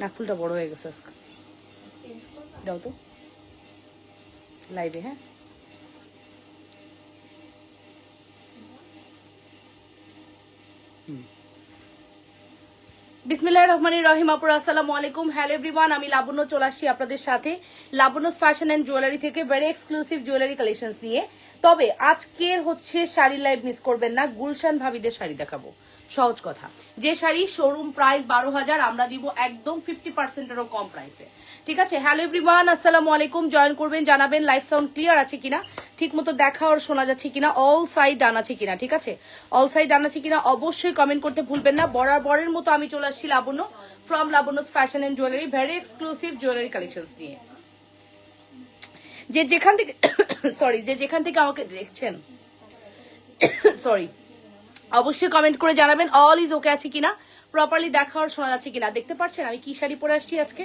নাকফুলটা বড় হয়ে গেছে আজকে, দাও তো লাইভে। হ্যাঁ বিসমিল্লাহির রহমানির রহিম। আপুরা আসসালামু আলাইকুম। হ্যালো এভরিওয়ান, আমি লাবণ্য চলে আসছি আপনাদের সাথে লাবণ্যস ফ্যাশন এন্ড জুয়েলারি থেকে ভেরি এক্সক্লুসিভ জুয়েলারি কালেকশনস নিয়ে। তবে আজকের হচ্ছে শাড়ি লাইভ মিস করবেন না, গুলশান ভাবিদের শাড়ি দেখাবো। সহজ কথা, যে শাড়ি শোরুম প্রাইস 12,000 আমরা দিব একদম 50%-এরও কম প্রাইসে। ঠিক আছে। হ্যালো এভরিওয়ান, আসসালামু আলাইকুম। জয়েন করবেন, জানাবেন লাইভ সাউন্ড ক্লিয়ার আছে কিনা, ঠিক মতো দেখা আর শোনা যাচ্ছে কিনা, অল সাইড ডান আছে কিনা। ঠিক আছে, অল সাইড ডান আছে কিনা অবশ্যই কমেন্ট করতে ভুলবেন না। বরাবরের মতো আমি চলে আসছি Labonno from Labonno's fashion and jewellery very exclusive jewellery collections নিয়ে। যে যেখান থেকে সরি যে যেখান থেকে আমাকে দেখছেন সরি অবশ্যই কমেন্ট করে জানাবেন অল ইজ ওকে আছে কিনা, প্রপারলি দেখা আর শোনা যাচ্ছে কিনা। দেখতে পাচ্ছেন আমি কি শাড়ি পরে আসছি আজকে।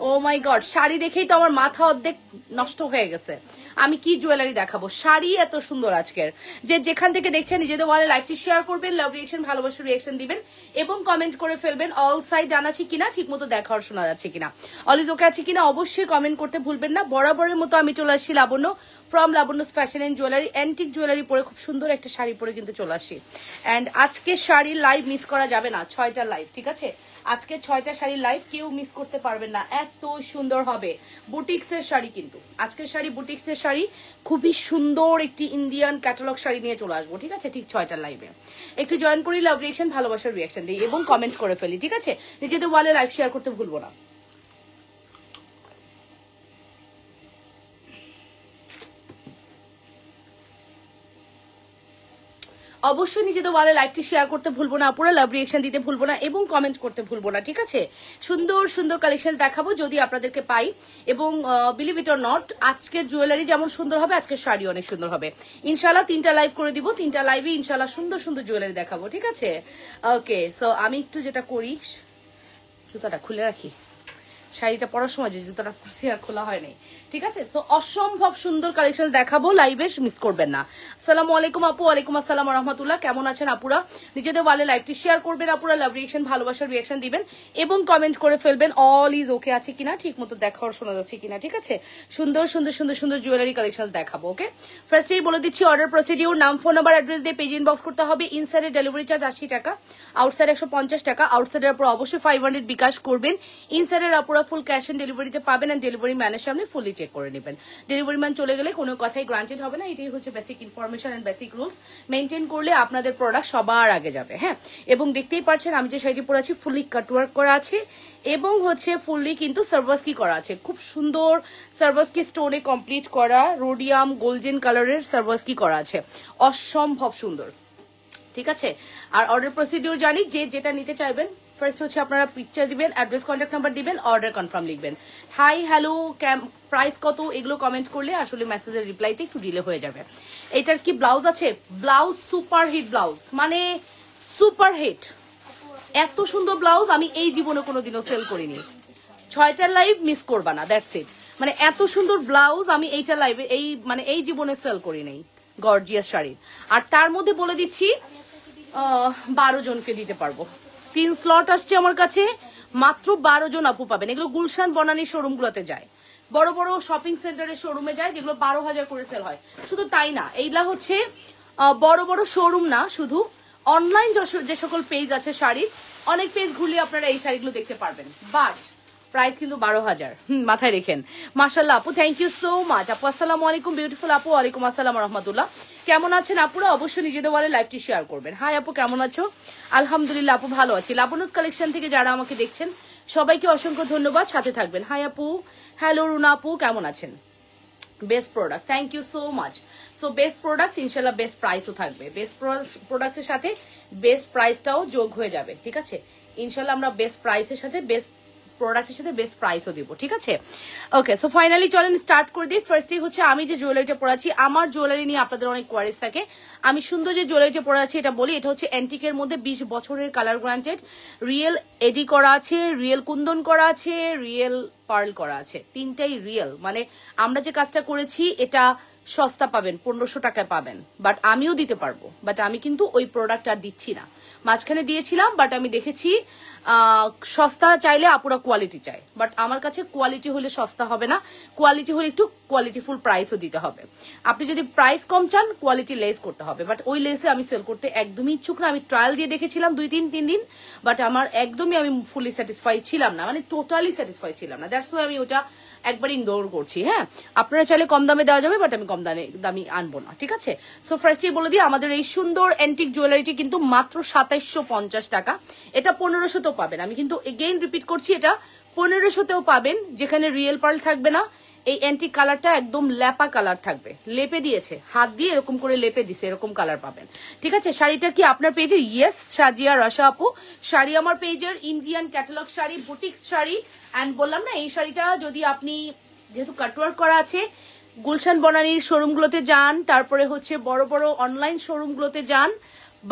ও মাই গড, শাড়ি দেখেই তো আমার মাথা অর্ধেক নষ্ট হয়ে গেছে। আমি কি জুয়েলারি দেখাবো, শাড়ি এত সুন্দর আজকের। যে যেখান থেকে দেখছেন নিজেদের ওয়ালে লাইভটি শেয়ার করবেন, লাভ রিয়েকশন ভালোবাসার রিয়েকশন দিবেন এবং কমেন্ট করে ফেলবেন অল সাইড জানাচ্ছি কিনা, ঠিক মতো দেখা আর শোনা যাচ্ছে কিনা, অল ইজ ওকে আছে কিনা অবশ্যই কমেন্ট করতে ভুলবেন না। বরাবরের মতো আমি চলে আসছি Labonno from Labonno's fashion and jewellery. Antique jewellery পরে খুব সুন্দর একটা শাড়ি পরে কিন্তু চলে আসছি। অ্যান্ড আজকে শাড়ির লাইভ মিস করা যাবে না, 6টা লাইভ। ঠিক আছে, আজকে 6টা শাড়ির লাইভ কেউ মিস করতে পারবেন না, এত সুন্দর হবে। বুটিক্সের শাড়ি কিন্তু আজকের শাড়ি বুটিক্সের শাড়ি, খুবই সুন্দর একটি ইন্ডিয়ান ক্যাটালগ শাড়ি নিয়ে চলে আসবো। ঠিক আছে, ঠিক 6টার লাইভে একটু জয়েন করি, লাভ রিয়েকশন ভালোবাসার রিয়েকশন দিই এবং কমেন্ট করে ফেলি। ঠিক আছে, নিজেদের ওয়ালে লাইভ শেয়ার করতে ভুলবো না। অবশ্যই নিজেদের ওয়ালে লাইভটি শেয়ার করতে ভুলবো না, পুরো লাভ রিয়েকশন দিতে ভুলবো না এবং কমেন্ট করতে ভুলবো না। ঠিক আছে, সুন্দর সুন্দর কালেকশন দেখাবো যদি আপনাদেরকে পাই। এবং বিলিভ ইট অর নট, আজকের জুয়েলারি যেমন সুন্দর হবে আজকের শাড়ি অনেক সুন্দর হবে ইনশাল্লাহ। 3টা লাইভ করে দিব, 3টা লাইভে ইনশাল্লাহ সুন্দর সুন্দর জুয়েলারি দেখাবো। ঠিক আছে, ওকে। সো আমি একটু যেটা করি, জুতাটা খুলে রাখি, শাড়িটা পরার সময় যে জুতাটা পরছি আর খোলা হয় নাই। ঠিক আছে, সো অসম্ভব সুন্দর কালেকশন দেখাবো, লাইভে মিস করবেন না। আসসালামু আলাইকুম আপু। ওয়ালাইকুম আসসালাম রহমতুল্লাহ। কেমন আছেন আপুরা? নিজেদের ওয়ালে লাইভটি শেয়ার করবেন আপুরা, লাভ রিয়েকশন ভালোবাসার রিয়েকশন দিবেন এবং কমেন্ট করে ফেলবেন অল ইজ ওকে আছে কিনা, ঠিক মতো দেখা শোনা যাচ্ছে কিনা। ঠিক আছে, সুন্দর সুন্দর সুন্দর সুন্দর জুয়েলারি কালেকশন দেখাবো। ওকে, ফার্স্টেই বলে দিচ্ছি অর্ডার প্রসিডিউর, নাম ফোন নাম্বার অ্যাড্রেস দিয়ে পেজ ইনবক্স করতে হবে। ইনসাইডে ডেলিভারি চার্জ 80 টাকা, আউটসাইড 150 টাকা। আউটসাইডের আপুরা অবশ্যই 500 বিকাশ করবেন, ইনসাইডের আপুরা ফুল ক্যাশ অন ডেলিভারিতে পাবেন। এন্ড ডেলিভারি ম্যানের সামনে ফুলি চেক করে নেবেন। ডেলিভারি ম্যান চলে গেলে কোনো কথাই গ্রান্টেড হবে না। এটাই হচ্ছে basic information and basic rules. Maintain করলে আপনাদের প্রোডাক্ট সবার আগে যাবে। হ্যাঁ, এবং দেখতেই পাচ্ছেন আমি যে শাড়িটি পরে আছি ফুলি কাটওয়ার্ক করা আছে এবং হচ্ছে ফুললি কিন্তু সার্ভাসকি করা আছে। খুব সুন্দর সার্ভাসকি স্টোনে কমপ্লিট করা, রোডিয়াম গোল্ডেন কালারের সার্ভাসকি করা আছে, অসম্ভব সুন্দর। ঠিক আছে, আর অর্ডার প্রসিডিউর জানি, যে যেটা নিতে চাইবেন ফার্স্ট হচ্ছে আপনারা পিকচার দিবেন, অ্যাড্রেস কন্ট্যাক্ট নাম্বার দিবেন, অর্ডার কনফার্ম লিখবেন, হাই হ্যালো প্রাইস কত এগুলো কমেন্ট করলে আসলে মেসেজের রিপ্লাইতে একটু ডিলে হয়ে যাবে। এটার কি ব্লাউজ আছে, ব্লাউজ সুপার হিট ব্লাউজ, মানে সুপার হিট, এত সুন্দর ব্লাউজ আমি এই জীবনে কোনোদিনও সেল করিনি। 6টার লাইভ মিস করবা না, দ্যাটস ইট। মানে এত সুন্দর ব্লাউজ আমি এইটা লাইভে এই জীবনে সেল করি নাই, গর্জিয়াস শাড়ি। আর তার মধ্যে বলে দিচ্ছি 12 জনকে দিতে পারবো। 3 স্লট আসছে আমার কাছে, মাত্র 12 জন আপু পাবেন। এগুলো গুলশান বনানী শোরুম গুলোতে যায়, বড় বড় শপিং সেন্টারের শোরুমে যায়, যেগুলো 12,000 করে সেল হয়। শুধু তাই না, এইগুলা হচ্ছে বড় বড় শোরুম না, শুধু অনলাইন যে সকল পেজ আছে শাড়ির, অনেক পেজ ঘুরলে আপনারা এই শাড়িগুলো দেখতে পারবেন। বাট প্রাইস কিন্তু 12,000, মাথায় রেখেন। মাশাআল্লাহ আপু, থ্যাংক ইউ সো মাচ আপু। আসসালামু আলাইকুম বিউটিফুল আপু। ওয়ালাইকুম আসসালাম রহমতুল্লাহ। কেমন আছেন আপুরা? অবশ্যই নিজেদের ওয়ালে লাইভটি শেয়ার করবেন। হাই আপু, কেমন আছো? আলহামদুলিল্লাহ আপু, ভালো আছি। লাবণ্যস কালেকশন থেকে যারা আমাকে দেখছেন সবাইকে অসংখ্য ধন্যবাদ, সাথে থাকবেন। হাই আপু, হ্যালো রুনা আপু, কেমন আছেন? Best product, thank you so much. So best products ইনশাল্লাহ বেস্ট প্রাইসও থাকবে, বেস্ট প্রোডাক্টসের সাথে বেস্ট প্রাইসটাও যোগ হয়ে যাবে। ঠিক আছে, ইনশাল্লাহ আমরা বেস্ট প্রাইসের সাথে বেস্ট প্রোডাক্টের সাথে বেস্ট প্রাইসও দিব। ঠিক আছে, ওকে। সো ফাইনালি চলেন স্টার্ট করে দিই। ফার্স্টেই হচ্ছে আমি যে জুয়েলারিটা পরাচ্ছি, আমার জুয়েলারি নিয়ে আপনাদের অনেক কোয়ারিজ থাকে। আমি সুন্দর যে জুয়েলারিটা পরাচ্ছি এটা বলি, এটা হচ্ছে অ্যান্টিকের মধ্যে 20 বছরের কালার গ্রান্টেড, রিয়েল এডি করা আছে, রিয়েল কুন্দন করা আছে, রিয়েল পার্ল করা আছে, তিনটাই রিয়েল। মানে আমরা যে কাজটা করেছি এটা সস্তা পাবেন, 1500 টাকায় পাবেন, বাট আমিও দিতে পারবো, বাট আমি কিন্তু ওই প্রোডাক্ট আর দিচ্ছি না। মাঝখানে দিয়েছিলাম, বাট আমি দেখেছি সস্তা চাইলে আপুরা কোয়ালিটি চায়, বাট আমার কাছে কোয়ালিটি হলে সস্তা হবে না, কোয়ালিটি হলে একটু কোয়ালিটিফুল প্রাইসও দিতে হবে। আপনি যদি প্রাইস কম চান, কোয়ালিটি লেস করতে হবে, বাট ওই লেসে আমি সেল করতে একদমই ইচ্ছুক না। আমি ট্রায়াল দিয়ে দেখেছিলাম 2-3 দিন, বাট আমার একদমই আমি ফুলি স্যাটিসফাই ছিলাম না, মানে টোটালি স্যাটিসফাই ছিলাম না। দ্যাটস ওয়াই আমি ওটা একবার ইগনোর করছি। হ্যাঁ, আপনারা চাইলে কম দামে দেওয়া যাবে, বাট আমি কম দামি আনবো না, ঠিক আছে। সো ফার্স্টেই বলে দিই, আমাদের এই সুন্দর অ্যান্টিক জুয়েলারিটি কিন্তু মাত্র 2750 টাকা। এটা 1500তেও পাবেন, আমি কিন্তু এগেইন রিপিট করছি, এটা 1500তেও পাবেন, যেখানে রিয়েল পার্ল থাকবে না। এই অ্যান্টিক কালারটা একদম ল্যাপা কালার থাকবে, লেপে দিয়েছে, হাত দিয়ে এরকম করে লেপে দিছে, এরকম কালার পাবেন, ঠিক আছে। শাড়িটা কি আপনার পেজের? ইয়েস, সাজিয়া রসা আপু, শাড়ি আমার পেজের, Indian catalogue sari, boutiques sari. And বললাম না, এই শাড়িটা যদি আপনি, যেহেতু কাটওয়ার্ক করা আছে, গুলশান বনানীর শোরুমগুলোতে যান, তারপরে হচ্ছে বড় বড় অনলাইন শোরুমগুলোতে যান,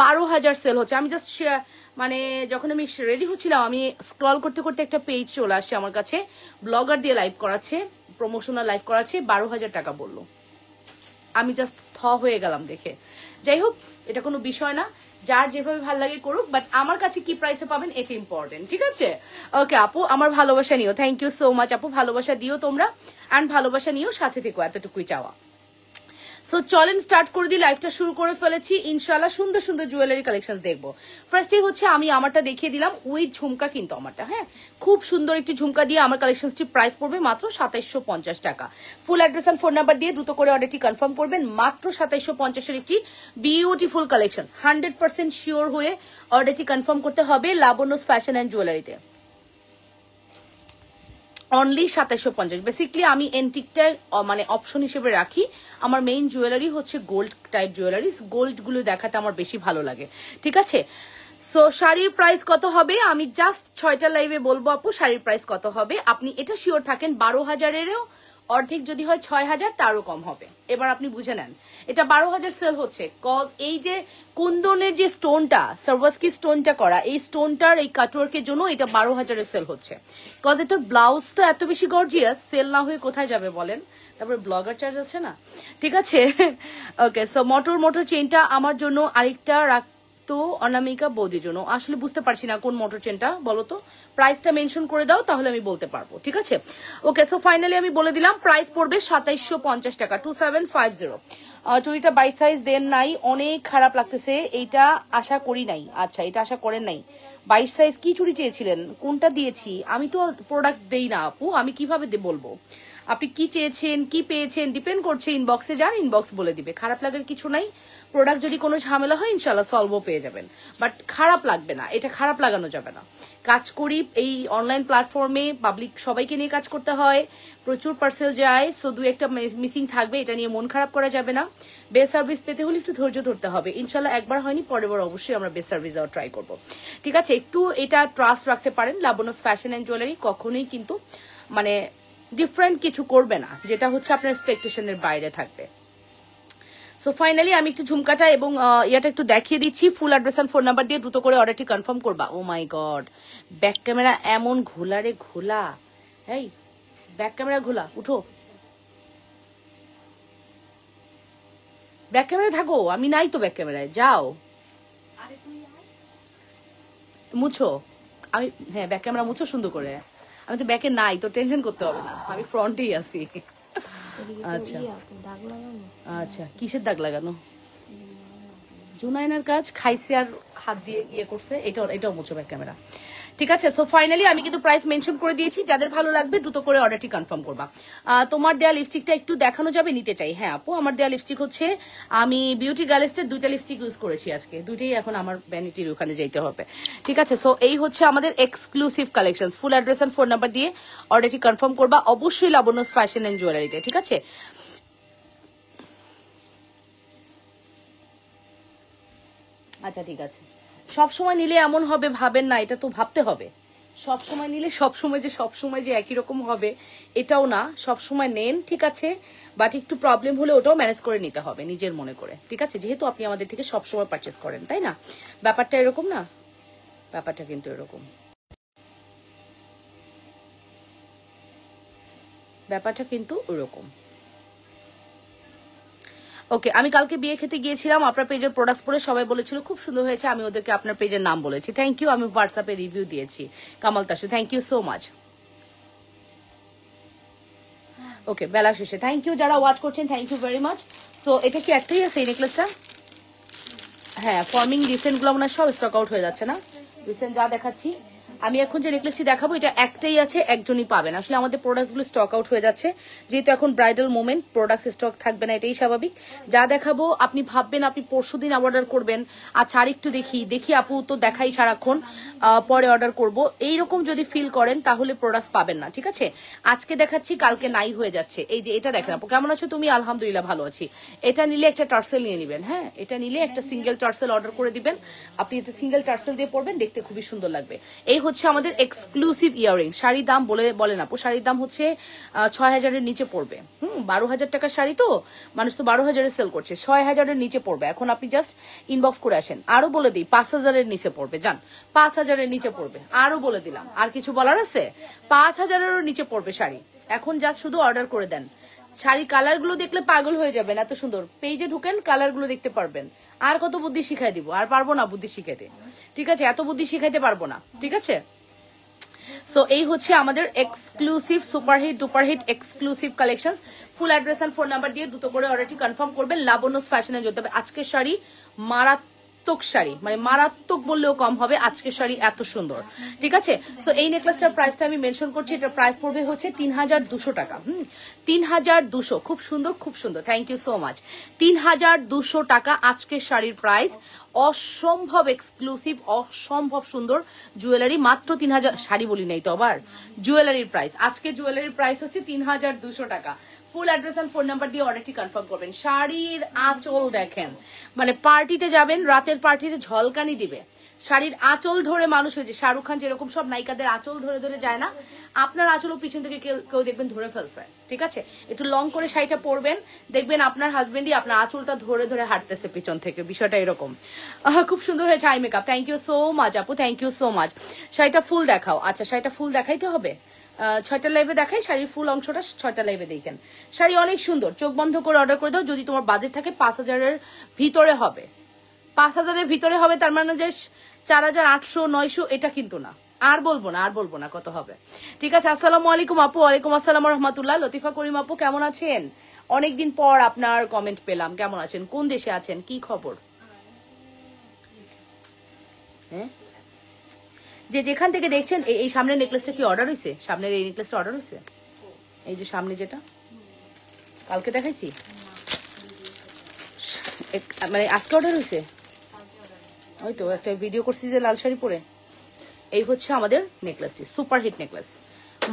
12,000 সেল হচ্ছে। আমি জাস্ট মানে যখন আমি রেডি হচ্ছিলাম, আমি স্ক্রল করতে করতে একটা পেজ চলে আসছে আমার কাছে, ব্লগার দিয়ে লাইভ করাচ্ছে, প্রমোশনাল লাইভ করাচ্ছে, 12,000 টাকা বললো। আমি জাস্ট হয়ে গেলাম দেখে। যাই হোক, এটা কোনো বিষয় না, যার যেভাবে ভালো লাগে করুক, বাট আমার কাছে কি প্রাইসে পাবেন এটা ইম্পর্টেন্ট, ঠিক আছে। ওকে আপু, আমার ভালোবাসা নিও, থ্যাংক ইউ সো মাচ আপু, ভালোবাসা দিও তোমরা, অ্যান্ড ভালোবাসা নিও, সাথে থেকো, এতটুকুই চাওয়া। সো চলেন স্টার্ট করে দিই, লাইভটা শুরু করে ফেলেছি, ইনশাল্লাহ সুন্দর সুন্দর জুয়েলারি কালেকশন দেখবো। ফার্স্টেই হচ্ছে আমি আমারটা দেখিয়ে দিলাম, উইথ ঝুমকা, কিন্তু আমারটা, হ্যাঁ, খুব সুন্দর একটি ঝুমকা দিয়ে আমার কালেকশনটি প্রাইস পড়বে মাত্র 2750 টাকা। Full address and phone number দিয়ে দ্রুত করে অর্ডারটি কনফার্ম করবেন। মাত্র 2750-এর একটি বিউটিফুল কালেকশন, 100% শিওর হয়ে অর্ডারটি কনফার্ম করতে হবে লাবণ্যস ফ্যাশন অ্যান্ড জুয়েলারিতে। অনলি 2750। বেসিক্যালি আমি এন্টিকটা মানে অপশন হিসেবে রাখি, আমার মেইন জুয়েলারি হচ্ছে গোল্ড টাইপ জুয়েলারিস, গোল্ড গুলো দেখাতে আমার বেশি ভালো লাগে, ঠিক আছে। সো শাড়ির প্রাইস কত হবে আমি জাস্ট 6টা লাইভে বলবো আপু, শাড়ির প্রাইস কত হবে। আপনি এটা শিওর থাকেন, 12,000-এরও অর্ধেক যদি হয় 6,000, তারও কম হবে। এবার আপনি বুঝে নেন, এটা 12,000 সেল হচ্ছে, কজ এই যে কুন্দনের যে স্টোনটা, সার্ভাসকি স্টোনটা করা, এই স্টোনটার এই কাটওয়ার্কের জন্য এটা 12,000-এর সেল হচ্ছে। কজ এটার ব্লাউজ তো এত বেশি গর্জিয়াস, সেল না হয়ে কোথায় যাবে বলেন। তারপরে ব্লগার চার্জ আছে না, ঠিক আছে। ওকে, সো মোটর চেইনটা আমার জন্য আরেকটা তো অনামিকা বৌদির জন্য, আসলে বুঝতে পারছি না কোন মোটর চেনটা, বলো তো, প্রাইসটা মেনশন করে দাও, তাহলে আমি বলতে পারবো, ঠিক আছে। ওকে, সো ফাইনালি আমি বলে দিলাম, প্রাইস পড়বে 2750 টাকা, 2750। চুড়িটা 22 সাইজ দেন নাই, অনেক খারাপ লাগতেছে, এইটা আশা করি নাই। আচ্ছা, এটা আশা করেন নাই, 22 সাইজ কি চুড়ি চেয়েছিলেন, কোনটা দিয়েছি? আমি তো প্রোডাক্ট দেই না আপু, আমি কিভাবে বলবো আপনি কি চেয়েছেন কি পেয়েছেন, ডিপেন্ড করছে। ইনবক্সে যান, ইনবক্স বলে দিবে, খারাপ লাগার কিছু নাই। প্রোডাক্ট যদি কোনো ঝামেলা হয় ইনশাল্লাহ সলভও পেয়ে যাবেন, বাট খারাপ লাগবে না, এটা খারাপ লাগানো যাবে না। কাজ করি এই অনলাইন প্ল্যাটফর্মে, পাবলিক সবাইকে নিয়ে কাজ করতে হয়, প্রচুর পার্সেল যায়, সো 2-একটা মিসিং থাকবে, এটা নিয়ে মন খারাপ করা যাবে না। বেস্ট সার্ভিস পেতে হলে একটু ধৈর্য ধরতে হবে, ইনশাল্লাহ একবার হয়নি, পরের বার অবশ্যই আমরা বেস্ট সার্ভিস দেওয়ার ট্রাই করবো, ঠিক আছে। একটু এটা ট্রাস্ট রাখতে পারেন, লাবণ্যস ফ্যাশন অ্যান্ড জুয়েলারি কখনোই কিন্তু মানে ডিফারেন্ট কিছু করবে না, যেটা হচ্ছে আপনার এক্সপেকটেশনের বাইরে থাকবে। সো ফাইনালি আমি একটু ঝুমকাটা এবং ইয়াটা একটু দেখিয়ে দিচ্ছি, full address and phone number দিয়ে দ্রুত করে অর্ডারটি কনফার্ম করবা। Oh my God, back camera এমন ঘোলা রে ঘোলা, এই ব্যাক ক্যামেরা ঘোলা, উঠো, ব্যাক ক্যামেরায় থাকো, আমি নাই তো ব্যাক ক্যামেরায়, যাও মুছো। আমি, হ্যাঁ ব্যাক ক্যামেরা মুছো সুন্দর করে, আমি তো ব্যাকে নাই তো, টেনশন করতে হবে না, আমি ফ্রন্টেই আছি। আচ্ছা আচ্ছা, কিসের দাগ লাগানো? জুনাইনার কাজ খাইছে আর হাত দিয়ে ইয়ে করছে, এটাও মুছো ব্যাক ক্যামেরা, ঠিক আছে। সো ফাইনালি আমি কিন্তু প্রাইস মেনশন করে দিয়েছি, যাদের ভালো লাগবে দ্রুত করে অর্ডারটি কনফার্ম করবা। তোমার দেয়া লিপস্টিকটা একটু দেখানো যাবে, নিতে চাই। হ্যাঁ আপু, আমার দেয়া লিপস্টিক হচ্ছে, আমি বিউটি গ্যালেস্টের 2টা লিপস্টিক ইউজ করেছি আজকে, 2টাই এখন আমার ভ্যানিটির ওখানে যাইতে হবে, ঠিক আছে। সো এই হচ্ছে আমাদের exclusive collection. Full address and phone number দিয়ে অর্ডারটি কনফার্ম করবা অবশ্যই লাবণ্যস ফ্যাশন এন্ড জুয়েলারিতে, ঠিক আছে। আচ্ছা ঠিক আছে, সব সময় নিলে এমন হবে ভাবেন না, এটা তো ভাবতে হবে। সব সময় নিলে সব সময় যে একই রকম হবে এটাও না, সব সময় নেন, ঠিক আছে, বাট একটু প্রবলেম হলে ওটাও ম্যানেজ করে নিতে হবে নিজের মনে করে, ঠিক আছে, যেহেতু আপনি আমাদের থেকে সব সময় পারচেস করেন, তাই না? ব্যাপারটা এরকম না, ব্যাপারটা কিন্তু এরকম, ব্যাপারটা কিন্তু ওরকম। ওকে, আমি কালকে বিয়ে খেতে গিয়েছিলাম, আপনার পেজের প্রোডাক্টস পরে সবাই বলেছিল খুব সুন্দর হয়েছে, আমি ওদেরকে আপনার পেজের নাম বলেছি। থ্যাংক ইউ, আমি হোয়াটসঅ্যাপে রিভিউ দিয়েছি। Kamal Tasu, thank you so much. Okay, বেলা শেষে থ্যাংক ইউ যারা ওয়াচ করছেন, thank you very much. So এটা কি একটাই আছে এই নেকলেসটা? হ্যাঁ, ফর্মিং রিসেন্ট গুলো মনে হয় সব স্টক আউট হয়ে যাচ্ছে না, রিসেন্ট যা দেখাচ্ছি। আমি এখন যে নেকলেসটি দেখাবো এটা একটাই আছে, একজনই পাবেন। আসলে আমাদের প্রোডাক্টগুলো স্টক আউট হয়ে যাচ্ছে, যেহেতু এখন ব্রাইডাল মোমেন্ট, প্রোডাক্ট স্টক থাকবে না, এটাই স্বাভাবিক। যা দেখাবো আপনি ভাববেন আপনি পরশুদিন অর্ডার করবেন, আচ্ছা আর একটু দেখি আপু তো দেখাই সারাক্ষণ, পরে অর্ডার করব, এইরকম যদি ফিল করেন তাহলে প্রোডাক্ট পাবেন না, ঠিক আছে? আজকে দেখাচ্ছি, কালকে নাই হয়ে যাচ্ছে। এই যে এটা দেখেন আপু, কেমন আছো তুমি? আলহামদুলিল্লাহ ভালো আছি। এটা নিলে একটা টার্সেল নিয়ে নেবেন, হ্যাঁ এটা নিলে একটা সিঙ্গেল টার্সেল অর্ডার করে দিবেন, আপনি এটা সিঙ্গেল টার্সেল দিয়ে পরবেন, দেখতে খুবই সুন্দর লাগবে। এই হচ্ছে আমাদের এক্সক্লুসিভ ইয়াররিং। শাড়ির দাম বলেন আপু, শাড়ির দাম হচ্ছে ৬,০০০-এর নিচে পড়বে। ১২,০০০ টাকার শাড়ি তো, মানুষ তো ১২,০০০-এ সেল করছে, ৬,০০০-এর নিচে পড়বে। এখন আপনি জাস্ট ইনবক্স করে আসেন। আরো বলে দিই ৫,০০০-এর নিচে পড়বে, যান ৫,০০০-এর নিচে পড়বে, আরো বলে দিলাম। আর কিছু বলার আছে? ৫,০০০-এরও নিচে পড়বে শাড়ি। এখন জাস্ট শুধু অর্ডার করে দেন। শাড়ি কালার গুলো দেখলে পাগল হয়ে যাবেন, এত সুন্দর। পেজে ঢুকেন, কালার গুলো দেখতে পারবেন। আর কত বুদ্ধি শিখাই দিব? আর পারবো না বুদ্ধি শিখাইতে, ঠিক আছে? এত বুদ্ধি শিখাইতে পারবো না, ঠিক আছে? সো এই হচ্ছে আমাদের exclusive superhit duperhit exclusive collection. Full address and phone number দিয়ে দ্রুত করে অর্ডারটি কনফার্ম করবেন। লাবণ্যস ফ্যাশনে যেতে হবে। আজকের শাড়ি মারাত্মক শাড়ি, মানে মারাত্মক বললেও কম হবে, আজকের শাড়ি এত সুন্দর, ঠিক আছে? সো এই নেকলেসটার প্রাইসটা আমি মেনশন করছি, এটার প্রাইস পড়বে হচ্ছে ৩,২০০ টাকা। ৩,২০০, খুব সুন্দর খুব সুন্দর, থ্যাংক ইউ সো মাচ। ৩,২০০ টাকা আজকের শাড়ির প্রাইস। অসম্ভব এক্সক্লুসিভ, অসম্ভব সুন্দর জুয়েলারি, মাত্র ৩,০০০। শাড়ি বলি নাই তো আবার, জুয়েলারির প্রাইস। আজকে জুয়েলারির প্রাইস হচ্ছে ৩,২০০ টাকা। Full address and phone number দিয়ে অর্ডারটি কনফার্ম করবেন। শাড়ির আঁচল দেখেন, মানে পার্টিতে যাবেন, রাতের পার্টিতে ঝলকানি দিবে। শাড়ির আঁচল ধরে মানুষ হয়েছে, শাহরুখ খান যেরকম সব নায়িকাদের আঁচল ধরে ধরে যায় না, আপনার আঁচলও পিছন থেকে কেউ দেখবেন ধরে ফেলছে, ঠিক আছে? একটু লং করে শাড়িটা পরবেন, দেখবেন আপনার হাজবেন্ডই আপনার আঁচলটা ধরে ধরে হাঁটতেছে পিছন থেকে, বিষয়টা এরকম। খুব সুন্দর হয়েছে eye makeup, thank you so much আপু, থ্যাংক ইউ সো মাচ। শাড়িটা ফুল দেখাও। আচ্ছা, শাড়িটা ফুল দেখাইতে হবে, ৬টা লাইভে দেখাই, শাড়ির ফুল অংশটা ৬টা লাইভে দেখেন। শাড়ি অনেক সুন্দর, চোখ বন্ধ করে অর্ডার করে দাও। যদি তোমার বাজেট থাকে ৫,০০০-এর ভিতরে হবে, ৫,০০০-এর ভিতরে হবে, তার মানে যে ৪,৮০০ ৯০০ এটা কিন্তু না। আর বলবো না কত হবে, ঠিক আছে? আসসালামু আলাইকুম আপু। ওয়ালাইকুম আসসালাম রহমতুল্লাহ। লতিফা করিম আপু কেমন আছেন? অনেকদিন পর আপনার কমেন্ট পেলাম, কেমন আছেন? কোন দেশে আছেন? কি খবর? হ্যাঁ, যে যেখান থেকে দেখছেন। এই সামনের নেকলেসটা কি অর্ডার হয়েছে? সামনের এই নেকলেসটা অর্ডার হয়েছে? এই যে সামনে যেটা কালকে দেখাইছি, মানে আজকে অর্ডার হয়েছে। ওই তো একটা ভিডিও করছি যে লাল শাড়ি পরে। এই হচ্ছে আমাদের নেকলেসটি, সুপার হিট নেকলেস,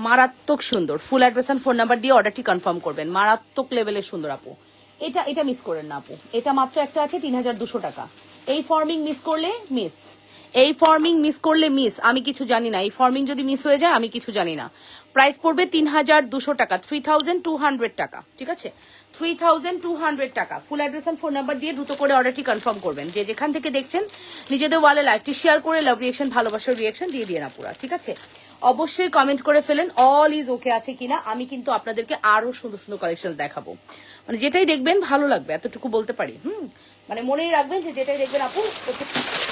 মারাত্মক সুন্দর। Full address and phone number দিয়ে অর্ডারটি কনফার্ম করবেন। মারাত্মক লেভেলের সুন্দর আপু। এটা মিস করেন না আপু, এটা মাত্র একটা আছে ৩,২০০ টাকা। এই ফর্মিং মিস করলে মিস, এই ফর্মিং মিস করলে মিস, আমি কিছু জানি না। এই ফর্মিং যদি মিস হয়ে যায় আমি কিছু জানি না। প্রাইস পড়বে ৩,২০০ টাকা, ৩,২০০ টাকা, ঠিক আছে? ৩,২০০ টাকা। Full address and phone number দিয়ে দ্রুত করে অর্ডারটি কনফার্ম করবেন। যে যেখান থেকে দেখছেন নিজেদের ওয়ালে লাইভটি শেয়ার করে লাভ রিয়েকশন, ভালোবাসার রিয়েকশন দিয়ে না পুরা, ঠিক আছে? অবশ্যই কমেন্ট করে ফেলেন অল ইজ ওকে আছে কিনা। আমি কিন্তু আপনাদেরকে আরো সুন্দর সুন্দর কালেকশন দেখাবো, মানে যেটাই দেখবেন ভালো লাগবে, এতটুকু বলতে পারি। মানে মনেই রাখবেন যে যেটাই দেখবেন আপু।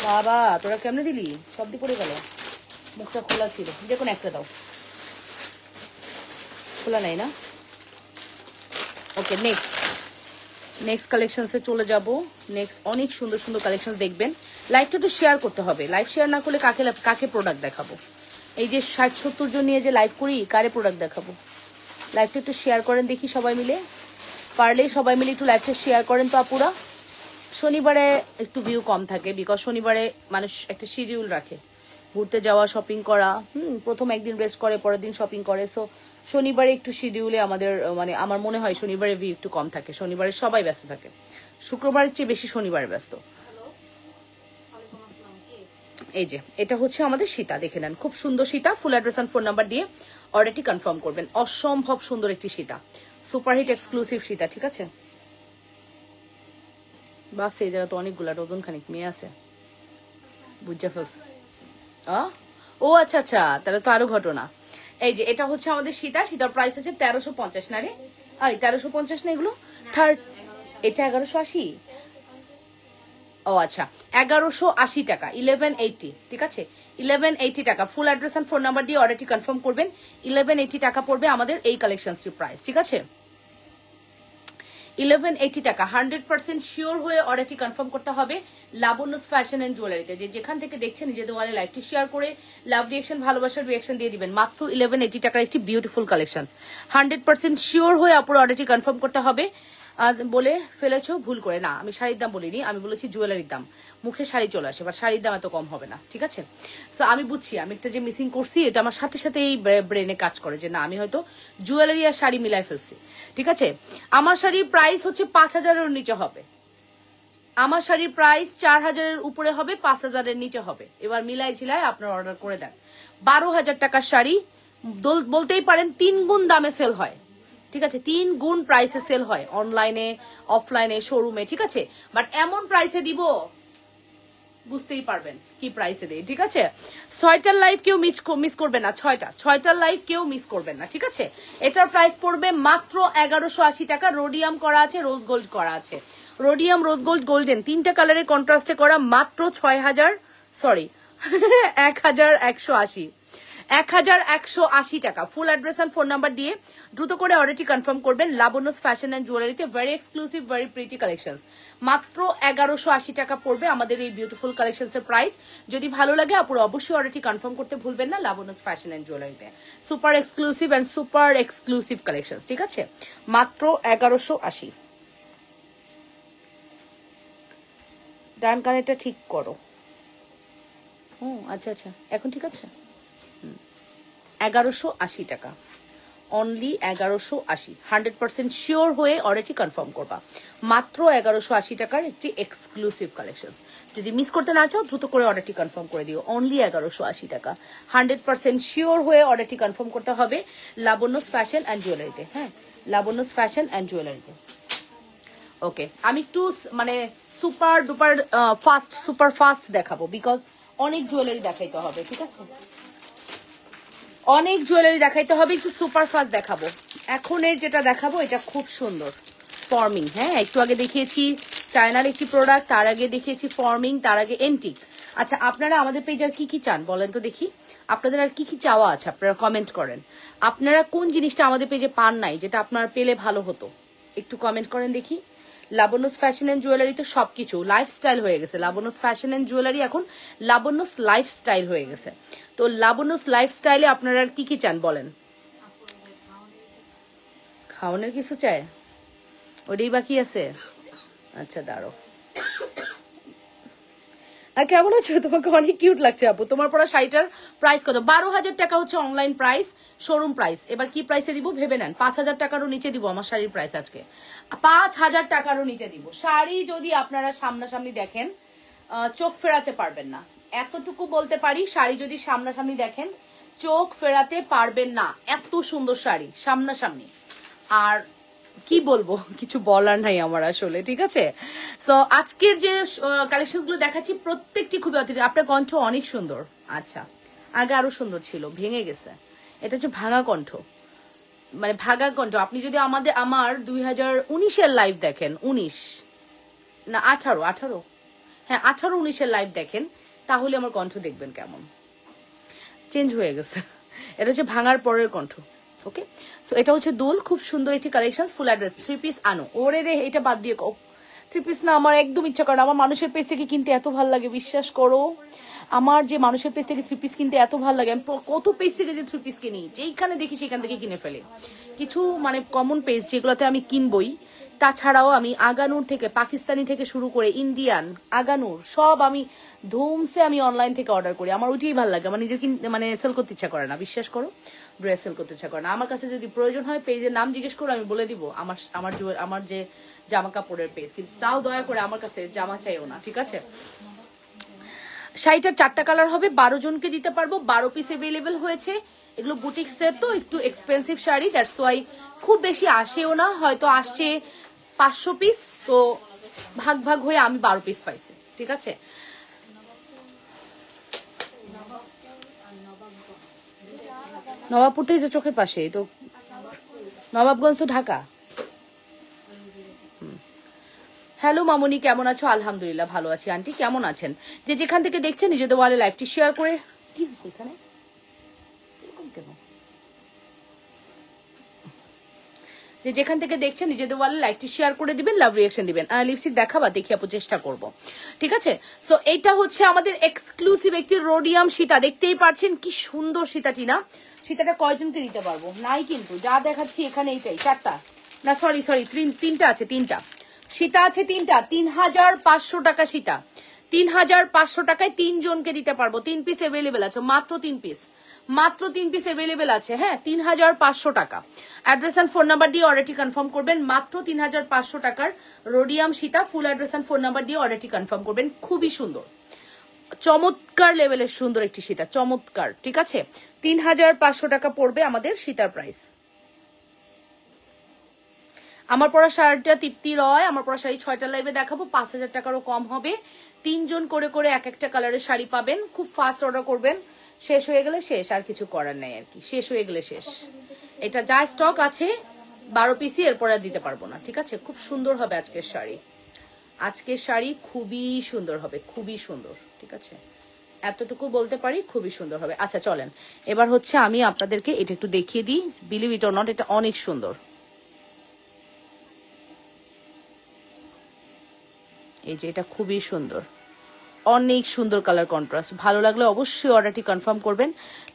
বাবা তোরা কেমনে দিলি, সব দিয়ে পড়ে গেল, মুখটা খোলা ছিল, যে কোনো একটা দাও, খোলা নাই না? ওকে, নেক্সট কালেকশনসে চলে যাব। নেক্সট অনেক সুন্দর সুন্দর কালেকশন দেখবেন। লাইভটা তো শেয়ার করতে হবে, লাইভ শেয়ার না করলে কাকে প্রোডাক্ট দেখাবো? এই যে ৬০-৭০ জন নিয়ে যে লাইভ করি, কারে প্রোডাক্ট দেখাবো? লাইভটা একটু শেয়ার করেন দেখি সবাই মিলে, পারলে সবাই মিলে একটু লাইভটা শেয়ার করেন তো আপুরা। শনিবারে একটু ভিউ কম থাকে, বিকজ শনিবারে মানুষ একটা শিডিউল রাখে, ঘুরতে যাওয়া, শপিং করা। প্রথম একদিন রেস্ট করে, পরের দিন শপিং করে। সো শনিবারে একটু শিডিউলে আমাদের, মানে আমার মনে হয় শনিবারে ভিউ একটু কম থাকে। শনিবারে সবাই ব্যস্ত থাকে, শুক্রবারের চেয়ে বেশি শনিবারে ব্যস্ত। এই যে এটা হচ্ছে আমাদের সীতা, দেখে নেন, খুব সুন্দর সীতা। Full address and phone number দিয়ে অর্ডারটি কনফার্ম করবেন। অসম্ভব সুন্দর একটি সীতা, সুপারহিট এক্সক্লুসিভ সীতা, ঠিক আছে? বাস এই জায়গা তো অনেকগুলা, ডজন খানিক মেয়ে আছে, বুঝা ফেলছে। ও আচ্ছা আচ্ছা, তাহলে তো আরো ঘটনা। এই যে এটা হচ্ছে আমাদের সীতার প্রাইস হচ্ছে ১৩৫০ না রে? ১৩৫০ না এগুলো? এটা 1180। ও আচ্ছা, 1180 টাকা, 1180, ঠিক আছে, 1180 টাকা। Full address and phone number দিয়ে অর্ডারটি কনফার্ম করবেন। 1180 টাকা পড়বে আমাদের এই কালেকশনসটির প্রাইস, ঠিক আছে। 1180 টাকা 100% শিওর হয়ে অর্ডারটি কনফার্ম করতে হবে লাবণ্যস ফ্যাশন এন্ড জুয়েলারিতে। যেখান থেকে দেখছেন নিজেদের ওয়ালে লাইভটি শেয়ার করে লাভ রিয়েকশন, ভালোবাসার রিয়েকশন দিয়ে দিবেন। মাত্র 1180 টাকার একটি বিউটিফুল কালেকশন। 100% শিওর হয়ে আপুর অর্ডারটি কনফার্ম করতে হবে। বলে ফেলেছো ভুল করে, না আমি শাড়ির দাম বলিনি, আমি বলেছি জুয়েলারির দাম। মুখে শাড়ি চলে আসে, বাট শাড়ির দাম এত কম হবে না, ঠিক আছে। সো আমি বুঝছি আমি একটা যে মিসিং করছি, এটা আমার সাথে সাথে এই ব্রেনে কাজ করে যে না আমি হয়তো জুয়েলারি আর শাড়ি মিলাই ফেলছি, ঠিক আছে। আমার শাড়ির প্রাইস হচ্ছে 5000-এর নিচে হবে। আমার শাড়ির প্রাইস 4000-এর উপরে হবে, 5000-এর নিচে হবে। এবার মিলাই ঝিলাই আপনার অর্ডার করে দেন। 12000 টাকার শাড়ি বলতেই পারেন 3 গুণ দামে সেল হয়, ঠিক আছে, 3 গুণ প্রাইসে সেল হয় অনলাইনে, অফলাইনে, শোরুমে, ঠিক আছে। বাট এমন প্রাইসে দিব বুঝতেই পারবেন কি প্রাইসে দেয়, ঠিক আছে। 6টার লাইভ কেউ মিস করবে না, 6টার লাইভ কেউ মিস করবেন না, ঠিক আছে। এটার প্রাইস পড়বে মাত্র 1180 টাকা। রোডিয়াম করা আছে, রোজ গোল্ড করা আছে, রোডিয়াম, রোজ গোল্ড, গোল্ডেন, 3টা কালারের কন্ট্রাস্টে করা, মাত্র 1180 1180 টাকা। Full address and phone number দিয়ে দ্রুত করে অর্ডারটি কনফার্ম করবেন লাবণ্যস ফ্যাশন এন্ড জুয়েলারিতে। Very exclusive, very pretty collections. মাত্র 1180 টাকা পড়বে আমাদের এই বিউটিফুল কালেকশনস এর প্রাইস। যদি ভালো লাগে আপুর অবশ্যই অর্ডারটি কনফার্ম করতে ভুলবেন না লাবণ্যস ফ্যাশন এন্ড জুয়েলারিতে। Super exclusive and super exclusive collections, ঠিক আছে। মাত্র 1180। ডান কানেরটা ঠিক করো। আচ্ছা আচ্ছা, এখন ঠিক আছে। 1180 টাকা, অনলি 1180। 100% শিওর হয়ে অর্ডারটি কনফার্ম করবা। মাত্র 1180 টাকার একটি এক্সক্লুসিভ কালেকশন। যদি মিস করতে না চাও দ্রুত করে অর্ডারটি কনফার্ম করে দিও। অনলি 1180 টাকা। 100% শিওর হয়ে অর্ডারটি কনফার্ম করতে হবে লাবণ্যস ফ্যাশন অ্যান্ড জুয়েলারিতে। হ্যাঁ, লাবণ্যস ফ্যাশন অ্যান্ড জুয়েলারিতে। ওকে, আমি একটু মানে সুপার ডুপার সুপার ফাস্ট দেখাবো, বিকজ অনেক জুয়েলারি দেখাইতে হবে, ঠিক আছে। অনেক জুয়েলারি দেখাইতে হবে, একটু সুপার ফাস্ট দেখাবো। এখন এর যেটা দেখাবো এটা খুব সুন্দর ফর্মিং। হ্যাঁ, একটু আগে দেখিয়েছি চায়নার একটি প্রোডাক্ট, তার আগে দেখিয়েছি ফর্মিং, তার আগে এন্টিক। আচ্ছা, আপনারা আমাদের পেজ আর কি কি চান বলেন তো দেখি। আপনাদের আর কি কি চাওয়া আছে আপনারা কমেন্ট করেন। আপনারা কোন জিনিসটা আমাদের পেজে পান নাই, যেটা আপনার পেলে ভালো হতো, একটু কমেন্ট করেন দেখি। লাবণ্যস ফ্যাশন এন্ড জুয়েলারি তো সবকিছু লাইফস্টাইল হয়ে গেছে। লাবণ্যস ফ্যাশন এন্ড জুয়েলারি এখন লাবণ্যস লাইফস্টাইল হয়ে গেছে। তো লাবণ্যস লাইফস্টাইলে আপনারা কি কি চান বলেন। খাওয়ানোর কিছু চায়, ওটাই বাকি আছে। আচ্ছা দাঁড়ো, আর কেমন আছো? তোমাকে অনেক কিউট লাগছে আপু। তোমার পরা শাড়িটার প্রাইস কত? 12,000 টাকা হচ্ছে অনলাইন প্রাইস, শোরুম প্রাইস। এবার কি প্রাইসে দিব ভেবে নেন। 5,000 টাকারও নিচে দিব আমার শাড়ির প্রাইস আজকে। 5,000 টাকারও নিচে দিব। শাড়ি যদি আপনারা সামনাসামনি দেখেন চোখ ফেরাতে পারবেন না, এতটুকু বলতে পারি। শাড়ি যদি সামনাসামনি দেখেন চোখ ফেরাতে পারবেন না, এত সুন্দর শাড়ি সামনাসামনি। আর কি বলবো, কিছু বলার নাই আমার আসলে, ঠিক আছে। সো আজকের যে কালেকশন গুলো দেখাচ্ছি প্রত্যেকটি খুবই অতিথি। আপনার কণ্ঠ অনেক সুন্দর। আচ্ছা, আগে আরো সুন্দর ছিল, ভেঙে গেছে। এটা হচ্ছে ভাঙা কণ্ঠ, মানে ভাঙা কণ্ঠ। আপনি যদি আমার 2019-এর লাইভ দেখেন, 19 না 18, হ্যাঁ 18-19-এর লাইভ দেখেন, তাহলে আমার কণ্ঠ দেখবেন কেমন চেঞ্জ হয়ে গেছে। এটা হচ্ছে ভাঙার পরের কণ্ঠ। ওকে, সো এটা হচ্ছে দোল, খুব সুন্দর একটি কালেকশন। ফুল অ্যাড্রেস 3 পিস আনো। ওরে রে, এটা বাদ দিয়ে কও 3 পিস না, আমার একদম ইচ্ছা করে না। আমার মানুষের পেজ থেকে কিনতে এত ভালো লাগে, বিশ্বাস করো। আমার যে মানুষের পেজ থেকে 3 পিস কিনতে এত ভালো লাগে। আমি কত পেজ থেকে যে 3 পিস কিনি, যেইখানে দেখি সেখান থেকে কিনে ফেলে। কিছু মানে কমন পেজ যেগুলোতে আমি কিনবই, তাছাড়াও আমি আগানুর থেকে, পাকিস্তানি থেকে শুরু করে ইন্ডিয়ান, আগানুর সব আমি ধুমসে আমি অনলাইন থেকে অর্ডার করি। আমার ওইটাই ভালো লাগে। আমার নিজের মানে সেল করতে ইচ্ছা করে না, বিশ্বাস করো। ড্রেস সেল করতে ইচ্ছা করে না। আমার কাছে যদি প্রয়োজন হয় পেজের নাম জিজ্ঞেস করো, আমি বলে দিব আমার যে জামা কাপড়ের পেজ, কিন্তু তাও দয়া করে আমার কাছে জামা চাইও না, ঠিক আছে। শাড়িটার 4টা কালার হবে, 12 জনকে দিতে পারবো। 12 পিস অ্যাভেলেবেল হয়েছে। এগুলো বুটিক সেট, তো একটু এক্সপেন্সিভ শাড়ি, দ্যাটস ওয়াই খুব বেশি আসেও না। হয়তো আসছে 500 পিস, তো ভাগ ভাগ হয়ে আমি 12 পিস পাইছি, ঠিক আছে। নবাবপুর তো এই যে চোখের পাশে, তো নবাবগঞ্জ তো ঢাকা। হ্যালো মামনি, কেমন আছো? আলহামদুলিল্লাহ ভালো আছি। আন্টি কেমন আছেন? যে যেখান থেকে দেখছেন নিজেদের ওয়ালে লাইভটি শেয়ার করে। কি হচ্ছে এখানে? যে যেখান থেকে দেখছেন নিজেদের ওয়ালে লাইভটি শেয়ার করে দিবেন, লাভ রিঅ্যাকশন দিবেন। লিপস্টিক দেখাবা, দেখি আপু, চেষ্টা করব। ঠিক আছে, সো এইটা হচ্ছে আমাদের এক্সক্লুসিভ একটি রোডিয়াম সীতা। দেখতেই পাচ্ছেন কি সুন্দর সীতাটি না? সীতাটা কয়জনকে দিতে পারবো? নাই কিন্তু, যা দেখাচ্ছি এখানে এইটাই, 4টা না, সরি 3টা আছে, 3টা সীতা আছে, 3টা। 3500 টাকা সীতা, 3500 টাকায় 3 জনকে দিতে পারবো। 3 পিস অ্যাভেলেবেল আছে, মাত্র 3 পিস, মাত্র 3 পিস অ্যাভেলেবেল আছে। হ্যাঁ, 3500 টাকা। অ্যাড্রেস অ্যান্ড ফোন নাম্বার দিয়ে অর্ডারটি কনফার্ম করবেন। মাত্র 3500 টাকার rhodium Sita. Full address and phone number দিয়ে অর্ডারটি কনফার্ম করবেন। খুবই সুন্দর, চমৎকার লেভেলের সুন্দর একটি সীতা, চমৎকার। ঠিক আছে, 3500 টাকা পড়বে আমাদের সীতার প্রাইস। আমার পরা শাড়িটা তৃপ্তি রয়, আমার পরা শাড়ি 6টা লাইভে দেখাবো, 5000 টাকারও কম হবে। 3 জন করে করে এক একটা কালারের শাড়ি পাবেন। খুব ফাস্ট অর্ডার করবেন, শেষ হয়ে গেলে শেষ, আর কিছু করার নেই আর কি, শেষ হয়ে গেলে শেষ। এটা যা স্টক আছে 12 পিসই, এরপর আর দিতে পারবো না। ঠিক আছে, খুব সুন্দর হবে আজকের শাড়ি, আজকের শাড়ি খুবই সুন্দর হবে, খুবই সুন্দর। ঠিক আছে, এতটুকু বলতে পারি, খুবই সুন্দর হবে। আচ্ছা চলেন, এবার হচ্ছে আমি আপনাদেরকে এটা একটু দেখিয়ে দিই। বিলিভ ইট অর নট, এটা অনেক সুন্দর। এই যে এটা খুবই সুন্দর, অনেক সুন্দর কালার কন্ট্রাস্ট। ভালো লাগলে অবশ্যই অর্ডারটি কনফার্ম করবেন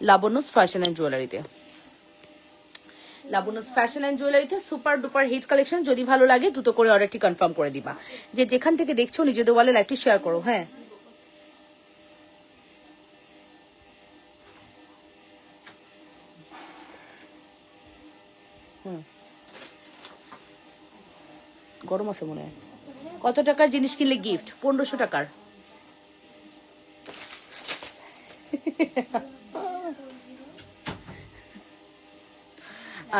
লাবণ্যস ফ্যাশন অ্যান্ড জুয়েলারিতে। লাবণ্যস ফ্যাশন অ্যান্ড জুয়েলারিতে সুপার ডুপার হিট কালেকশন। যদি ভালো লাগে দ্রুত করে অর্ডারটি কনফার্ম করে দিবা। যে যেখান থেকে দেখছো নিজেদের ওয়ালে লাইভটি শেয়ার করো। হ্যাঁ, গরম আছে মনে হয়। কত টাকার জিনিস কিনলে গিফট? 1500 টাকার।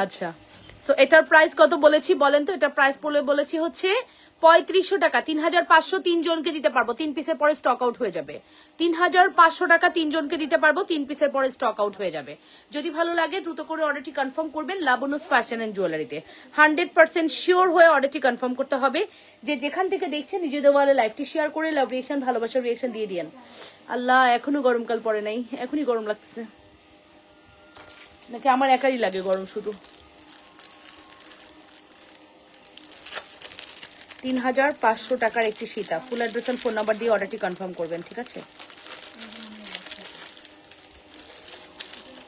আচ্ছা, সো এটার প্রাইস কত বলেছি বলেন তো? এটার প্রাইস বলেছি হচ্ছে 3500 টাকা। 3500 3 জনকে দিতে পারবো, 3 পিসের পরে স্টক আউট হয়ে যাবে। 3500 টাকা 3 জনকে দিতে পারবো, 3 পিসের পরে স্টক আউট হয়ে যাবে। যদি ভালো লাগে দ্রুত করে অর্ডারটি কনফার্ম করবেন লাবণ্যস ফ্যাশন এন্ড জুয়েলারিতে। 100% শিওর হয়ে অর্ডারটি কনফার্ম করতে হবে। যে যেখান থেকে দেখছেন নিজেদের ওয়ালে লাইভটি শেয়ার করে লাভ রিঅ্যাকশন, ভালোবাসার রিঅ্যাকশন দিয়ে দিয়েন। আল্লাহ, এখনো গরমকাল পড়ে নাই, এখনই গরম লাগতেছে নাকি আমার একাই লাগে গরম শুধু? 3500 টাকার একটি সীতা। Full address and phone number দিয়ে অর্ডারটি কনফার্ম করবেন। ঠিক আছে,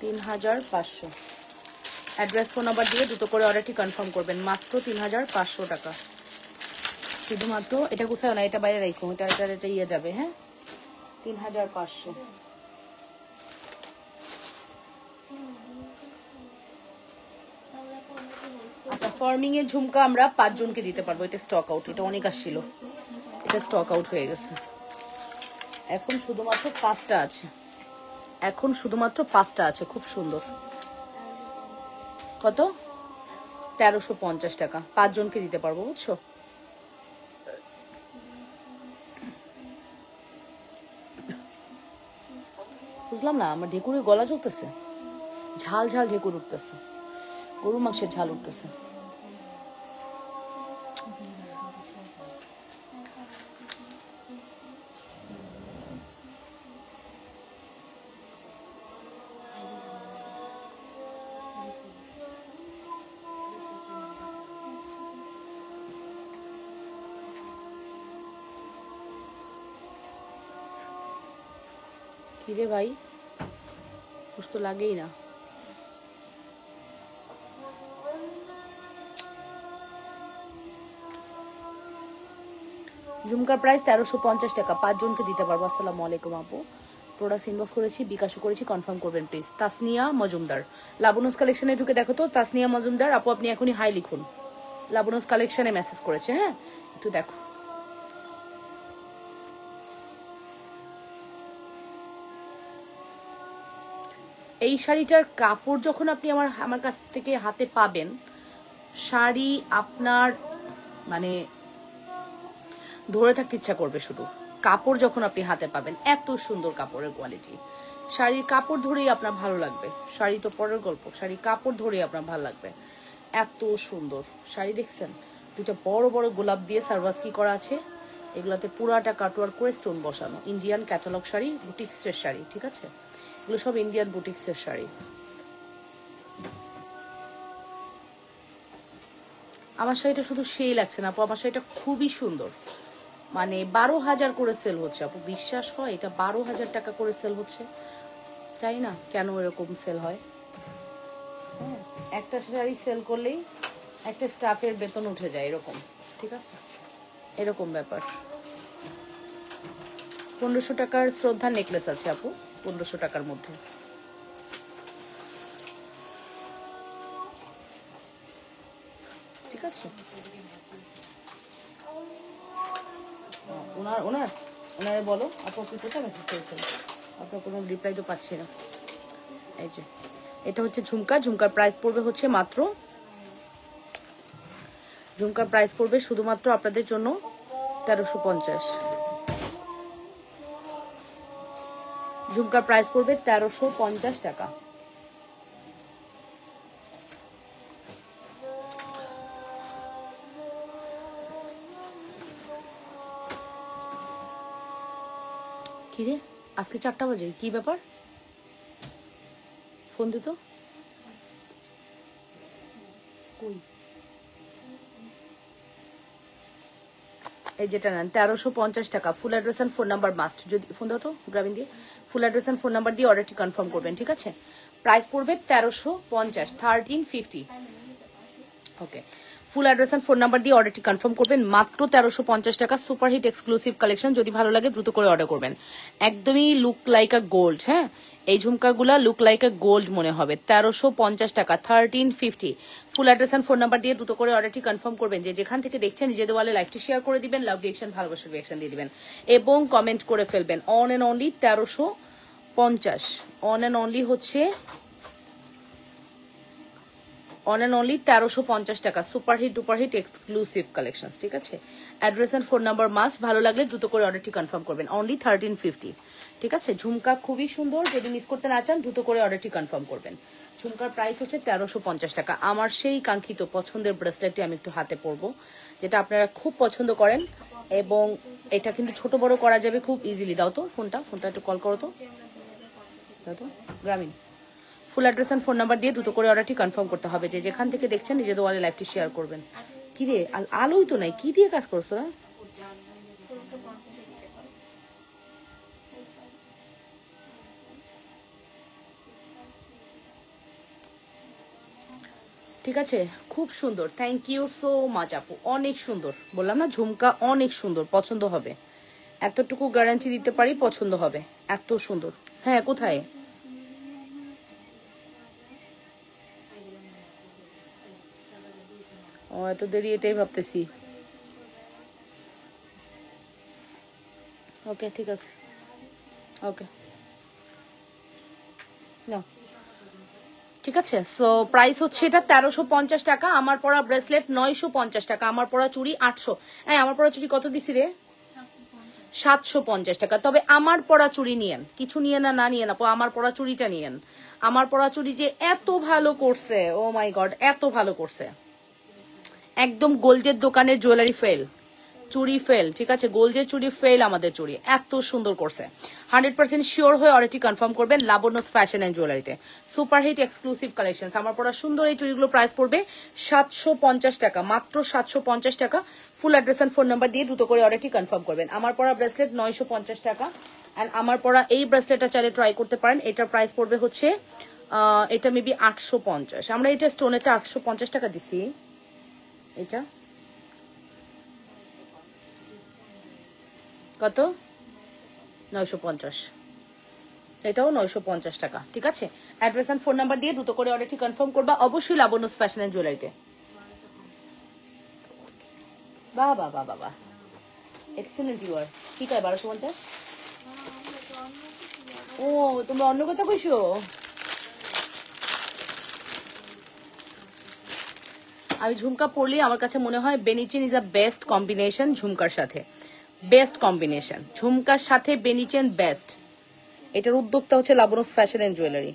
3500 অ্যাড্রেস ফোন নাম্বার দিয়ে দ্রুত করে অর্ডারটি কনফার্ম করবেন। মাত্র 3500 টাকা। শুধুমাত্র এটা গুছাও না, এটা বাইরে রাখো, এটা ইয়ে যাবে। হ্যাঁ, 3500। আচ্ছা, ফর্মিং এর ঝুমকা আমরা 5 জনকে দিতে পারবো। এটা স্টক আউট, এটা অনেক আসছিল, এটা স্টক আউট হয়ে গেছে। এখন শুধুমাত্র 5টা আছে, এখন শুধুমাত্র 5টা আছে। খুব সুন্দর। কত? 1350 টাকা, 5 জনকে দিতে পারবো, বুঝছো? বুঝলাম না, আমার ঢেকুরে গলা চলতেছে, ঝাল ঝাল ঢেকুর উঠতেছে, গরুর মাংসের ঝাল উঠতেছে। কিরে ভাই, বুঝ তো লাগেই না। ঝুমকার প্রাইস 1350 টাকা, 5 জনকে দিতে পারবো। আসসালামু আলাইকুম আপু, প্রোডাক্ট ইনবক্স করেছি, বিকাশও করেছি, কনফার্ম করবেন প্লিজ। তাসনিয়া মজুমদার, লাবণ্যস কালেকশনে ঢুকে দেখো তো। তাসনিয়া মজুমদার আপু, আপনি এখনই হাই লিখুন। লাবণ্যস কালেকশনে মেসেজ করেছে। হ্যাঁ, একটু দেখো। এই শাড়িটার কাপড় যখন আপনি আমার কাছ থেকে হাতে পাবেন, শাড়ি আপনার মানে ধরে থাকতে ইচ্ছা করবে শুধু। কাপড় যখন আপনি হাতে পাবেন, এত সুন্দর কাপড়ের কোয়ালিটি, শাড়ির কাপড় ধরেই আপনার ভালো লাগবে। শাড়ি তো পরের গল্প, শাড়ি কাপড় ধরেই আপনার ভালো লাগবে। এত সুন্দর শাড়ি দেখছেন, দুটা বড় বড় গোলাপ দিয়ে সার্ভাসকি করা আছে। এগুলাতে পুরাটা কাটওয়ার্ক করে স্টোন বসানো, ইন্ডিয়ান ক্যাটালগ শাড়ি, বুটিক্সের শাড়ি, ঠিক আছে? এগুলো সব ইন্ডিয়ান বুটিক্সের শাড়ি। আমার শাড়িটা শুধু সেই লাগছে না আপু, আমার শাড়িটা খুবই সুন্দর, মানে 12,000 করে সেল হচ্ছে আপু, বিশ্বাস হয়? এটা 12,000 টাকা করে সেল হচ্ছে, তাই না? কেন এরকম সেল হয়? হ্যাঁ, একটা শাড়ি সেল করলেই একটা স্টাফের বেতন উঠে যায় এরকম, ঠিক আছে? এরকম ব্যাপার। 1500 টাকার শ্রদ্ধা নেকলেস আছে আপু, 1500 টাকার মধ্যে। ঠিক আছে, ওনারে বলো আপু আপনি কোথায় মেসেজ করেছেন, আপনার কোনো রিপ্লাই তো পাচ্ছি না। এই যে এটা হচ্ছে ঝুমকা, ঝুমকার প্রাইস পড়বে হচ্ছে মাত্র, ঝুমকার প্রাইস পড়বে শুধুমাত্র আপনাদের জন্য 1350। ঝুমকার প্রাইস পড়বে 1350 টাকা। কি রে, আজকে 4টা বাজে, কি ব্যাপার? ফোন দিত কই? এই যেটা নেন 1350 টাকা। Full address and phone number must, যদি ফোন দাও তো গ্রামীণ দিয়ে, full address and phone number দিয়ে অর্ডারটি কনফার্ম করবেন, ঠিক আছে? প্রাইস পড়বে 1350, 1350। Okay, full address and phone number দিয়ে অর্ডারটি কনফার্ম করবেন, মাত্র 1350 টাকা। সুপারহিট এক্সক্লুসিভ কালেকশন, যদি ভালো লাগে দ্রুত করে অর্ডার করবেন। একদমই লুক লাইক আ গোল্ড, হ্যাঁ এই ঝুমকাগুলা লুক লাইক আ গোল্ড মনে হবে। 1350 টাকা, 1350। Full address and phone number দিয়ে দ্রুত করে অর্ডারটি কনফার্ম করবেন। যে যেখান থেকে দেখছেন নিজেদের ওয়ালে লাইভটি শেয়ার করে দিবেন, লাভ রিয়েকশন, ভালোবাসার রিয়েকশন দিয়ে দিবেন এবং কমেন্ট করে ফেলবেন। One and only 1350, one and only হচ্ছে অন এন্ড অনলি 1350 টাকা। সুপারহিট ডুপারহিট এক্সক্লুসিভ কালেকশন, ঠিক আছে? Address and phone number must, ভালো লাগলে দ্রুত করে অর্ডারটি কনফার্ম করবেন। অনলি 1350, ঠিক আছে? ঝুমকা খুবই সুন্দর, যদি মিস করতে না চান দ্রুত করে অর্ডারটি কনফার্ম করবেন। ঝুমকার প্রাইস হচ্ছে 1350 টাকা। আমার সেই কাঙ্ক্ষিত পছন্দের ব্রেসলেটটি আমি একটু হাতে পরবো, যেটা আপনারা খুব পছন্দ করেন, এবং এটা কিন্তু ছোট বড় করা যাবে খুব ইজিলি। দাও তো ফোনটা একটু কল করো তো, দাও তো Grameen. Full address and phone number দিয়ে দ্রুত করে অর্ডারটি কনফার্ম করতে হবে। যে যেখান থেকে দেখছেন নিজেদের ওয়ালে লাইভটি শেয়ার করবেন। কি রে, আলোই তো নাই, কি দিয়ে কাজ করছো না? ঠিক আছে, খুব সুন্দর, থ্যাংক ইউ সো মাচ আপু, অনেক সুন্দর। বললাম না ঝুমকা অনেক সুন্দর, পছন্দ হবে, এতটুকু গ্যারান্টি দিতে পারি পছন্দ হবে, এত সুন্দর। হ্যাঁ কোথায়? ও এত দেরি, এটাই ভাবতেছি। ওকে ঠিক আছে, ওকে না ঠিক আছে। সো প্রাইস হচ্ছে এটা 1350 টাকা। আমার পরা ব্রেসলেট 950 টাকা, আমার পরা চুড়ি 800। হ্যাঁ আমার পরা চুড়ি কত দিছি রে? 750 টাকা। তবে আমার পরা চুড়ি নিয়েন, কিছু নিয়ে না নিয়ে না, আমার পরা চুড়িটা নিয়েন। আমার পরা চুড়ি যে এত ভালো করছে, ও মাই গড, এত ভালো করছে, একদম গোল্ডের দোকানের জুয়েলারি ফেল, চুড়ি ফেল, ঠিক আছে? গোল্ডের চুড়ি ফেল, আমাদের চুড়ি এত সুন্দর করছে। 100% শিওর হয়ে অর্ডারটি কনফার্ম করবেন লাবণ্যস ফ্যাশন এন্ড জুয়েলারিতে। Superhit exclusive collection. আমার পড়া সুন্দর এই চুড়িগুলো প্রাইস পড়বে 750 টাকা, মাত্র 750 টাকা। Full address and phone number দিয়ে দ্রুত করে অর্ডারটি কনফার্ম করবেন। আমার পড়া ব্রেসলেট 950 টাকা, অ্যান্ড আমার পড়া এই ব্রেসলেটটা চাইলে ট্রাই করতে পারেন। এটার প্রাইস পড়বে হচ্ছে এটা মেবি 850। আমরা এটা স্টোনেটা 850 টাকা দিছি। এটা কত? 950, এটাও 950 টাকা, ঠিক আছে? অ্যাড্রেস এন্ড ফোন নাম্বার দিয়ে দ্রুত করে অর্ডারটি কনফার্ম করবা অবশ্যই লাবণ্যস ফ্যাশন এন্ড জুয়েলারিতে। বাবা বাবা বাবা, এক্সেলেন্ট ইউ আর। ঠিক আছে 1250। ও তোমরা অন্য কথা কইছো? আমি ঝুমকা পরলে আমার কাছে মনে হয় বেনিচেন ইজ আ বেস্ট কম্বিনেশন। ঝুমকার সাথে বেস্ট কম্বিনেশন, ঝুমকার সাথে বেনিচেন বেস্ট। এটার উদ্যোক্তা হচ্ছে লাবণ্যস ফ্যাশন এন্ড জুয়েলারি।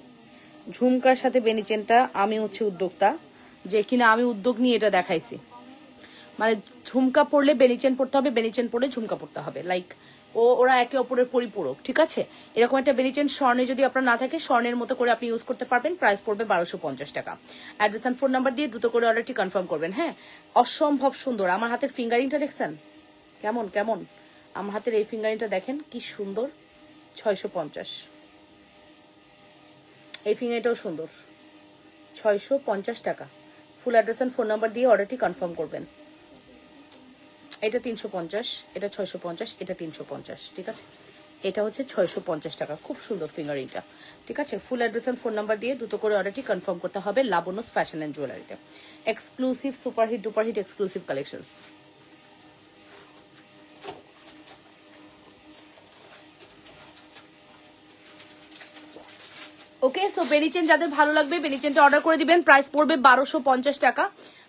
ঝুমকার সাথে বেনিচেনটা আমি হচ্ছে উদ্যোক্তা, যে কিনা আমি উদ্যোগ নিয়ে এটা দেখাইছি। মানে ঝুমকা পরলে বেনি চেন পরতে হবে, বেনি চেন পরলে ঝুমকা পরতে হবে, লাইক ওরা একে অপরের পরিপূরক, ঠিক আছে। এরকম একটা বেনি চেন স্বর্ণে যদি আপনার না থাকে, স্বর্ণের মতো করে আপনি ইউজ করতে পারবেন। প্রাইস পড়বে 1250 টাকা। অ্যাড্রেস এন্ড ফোন নাম্বার দিয়ে দ্রুত করে অর্ডারটি কনফার্ম করবেন। হ্যাঁ, অসম্ভব সুন্দর। আমার হাতের ফিঙ্গারিংটা দেখছেন কেমন কেমন? আমার হাতের এই ফিঙ্গারিংটা দেখেন কি সুন্দর। 650। এই ফিঙ্গারিংটাও সুন্দর। 650 টাকা। Full address and phone number দিয়ে অর্ডারটি কনফার্ম করবেন। এটা 350, এটা 650, এটা 350, ঠিক আছে। এটা হচ্ছে 650 টাকা। খুব সুন্দর ফিঙ্গারিংটা, ঠিক আছে। Full address and phone number দিয়ে দ্রুত করে অর্ডারটি কনফার্ম করতে হবে লাবণ্যস ফ্যাশন অ্যান্ড জুয়েলারিতে। Exclusive superhit duperhit exclusive collections. Okay, so বেনি চেন যাদের ভালো লাগবে বেনি চেনটা অর্ডার করে দিবেন। প্রাইস পড়বে 1250 টাকা।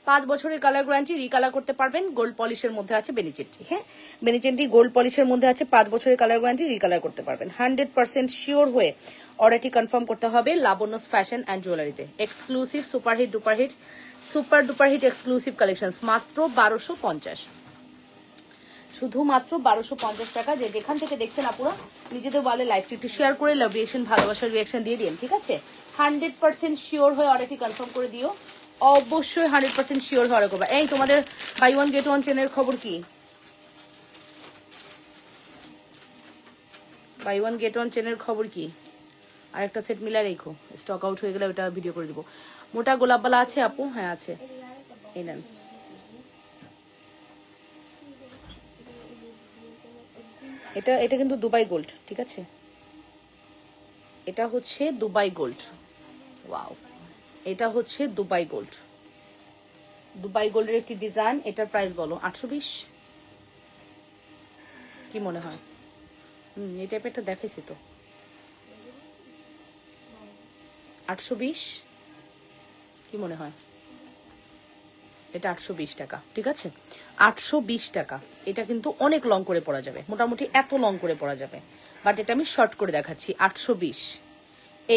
5 বছরের কালার গ্যারান্টি, রিকালার করতে পারবেন। গোল্ড পলিশের মধ্যে আছে বেনি চেনটি। হ্যাঁ, বেনি চেনটি গোল্ড পলিশের মধ্যে আছে। 5 বছরের কালার গ্যারান্টি, রিকালার করতে পারবেন। 100% শিওর হয়ে অর্ডারটি কনফার্ম করতে হবে লাবণ্যস ফ্যাশন অ্যান্ড জুয়েলারিতে। Exclusive superhit duperhit super duperhit exclusive collection মাত্র 1250। শুধুমাত্র 1250 টাকা। যে যেখান থেকে দেখছেন আপুরা নিজেদের বলে লাইভটি একটু শেয়ার করে লাভ রিয়েকশন, ভালোবাসার রিয়েকশন দিয়ে দিন, ঠিক আছে। 100% শিওর হয়ে অর্ডারটি কনফার্ম করে দিও। অবশ্যই 100% শিওর হয়ে অর্ডার করবে। এই তোমাদের বাই ওয়ান গেট ওয়ান চেনের খবর কি? বাই ওয়ান গেট ওয়ান চেনের খবর কি? আর একটা সেট মিলা রেখো, স্টক আউট হয়ে গেলে ওটা ভিডিও করে দিব। মোটা গোলাপবালা আছে আপু? হ্যাঁ আছে, এই নেন। এটা এটা কিন্তু দুবাই গোল্ড, ঠিক আছে। এটা হচ্ছে দুবাই গোল্ড। ওয়াও, এটা হচ্ছে দুবাই গোল্ড। দুবাই গোল্ডের একটি ডিজাইন। এটার প্রাইস বলো। 820 কি মনে হয়? এই টাইপের একটা দেখাইছি তো। 820 কি মনে হয়? এটা 820 টাকা, ঠিক আছে। 820 টাকা। এটা কিন্তু অনেক লং করে পরা যাবে, মোটামুটি এত লং করে পরা যাবে, বাট এটা আমি শর্ট করে দেখাচ্ছি। 820।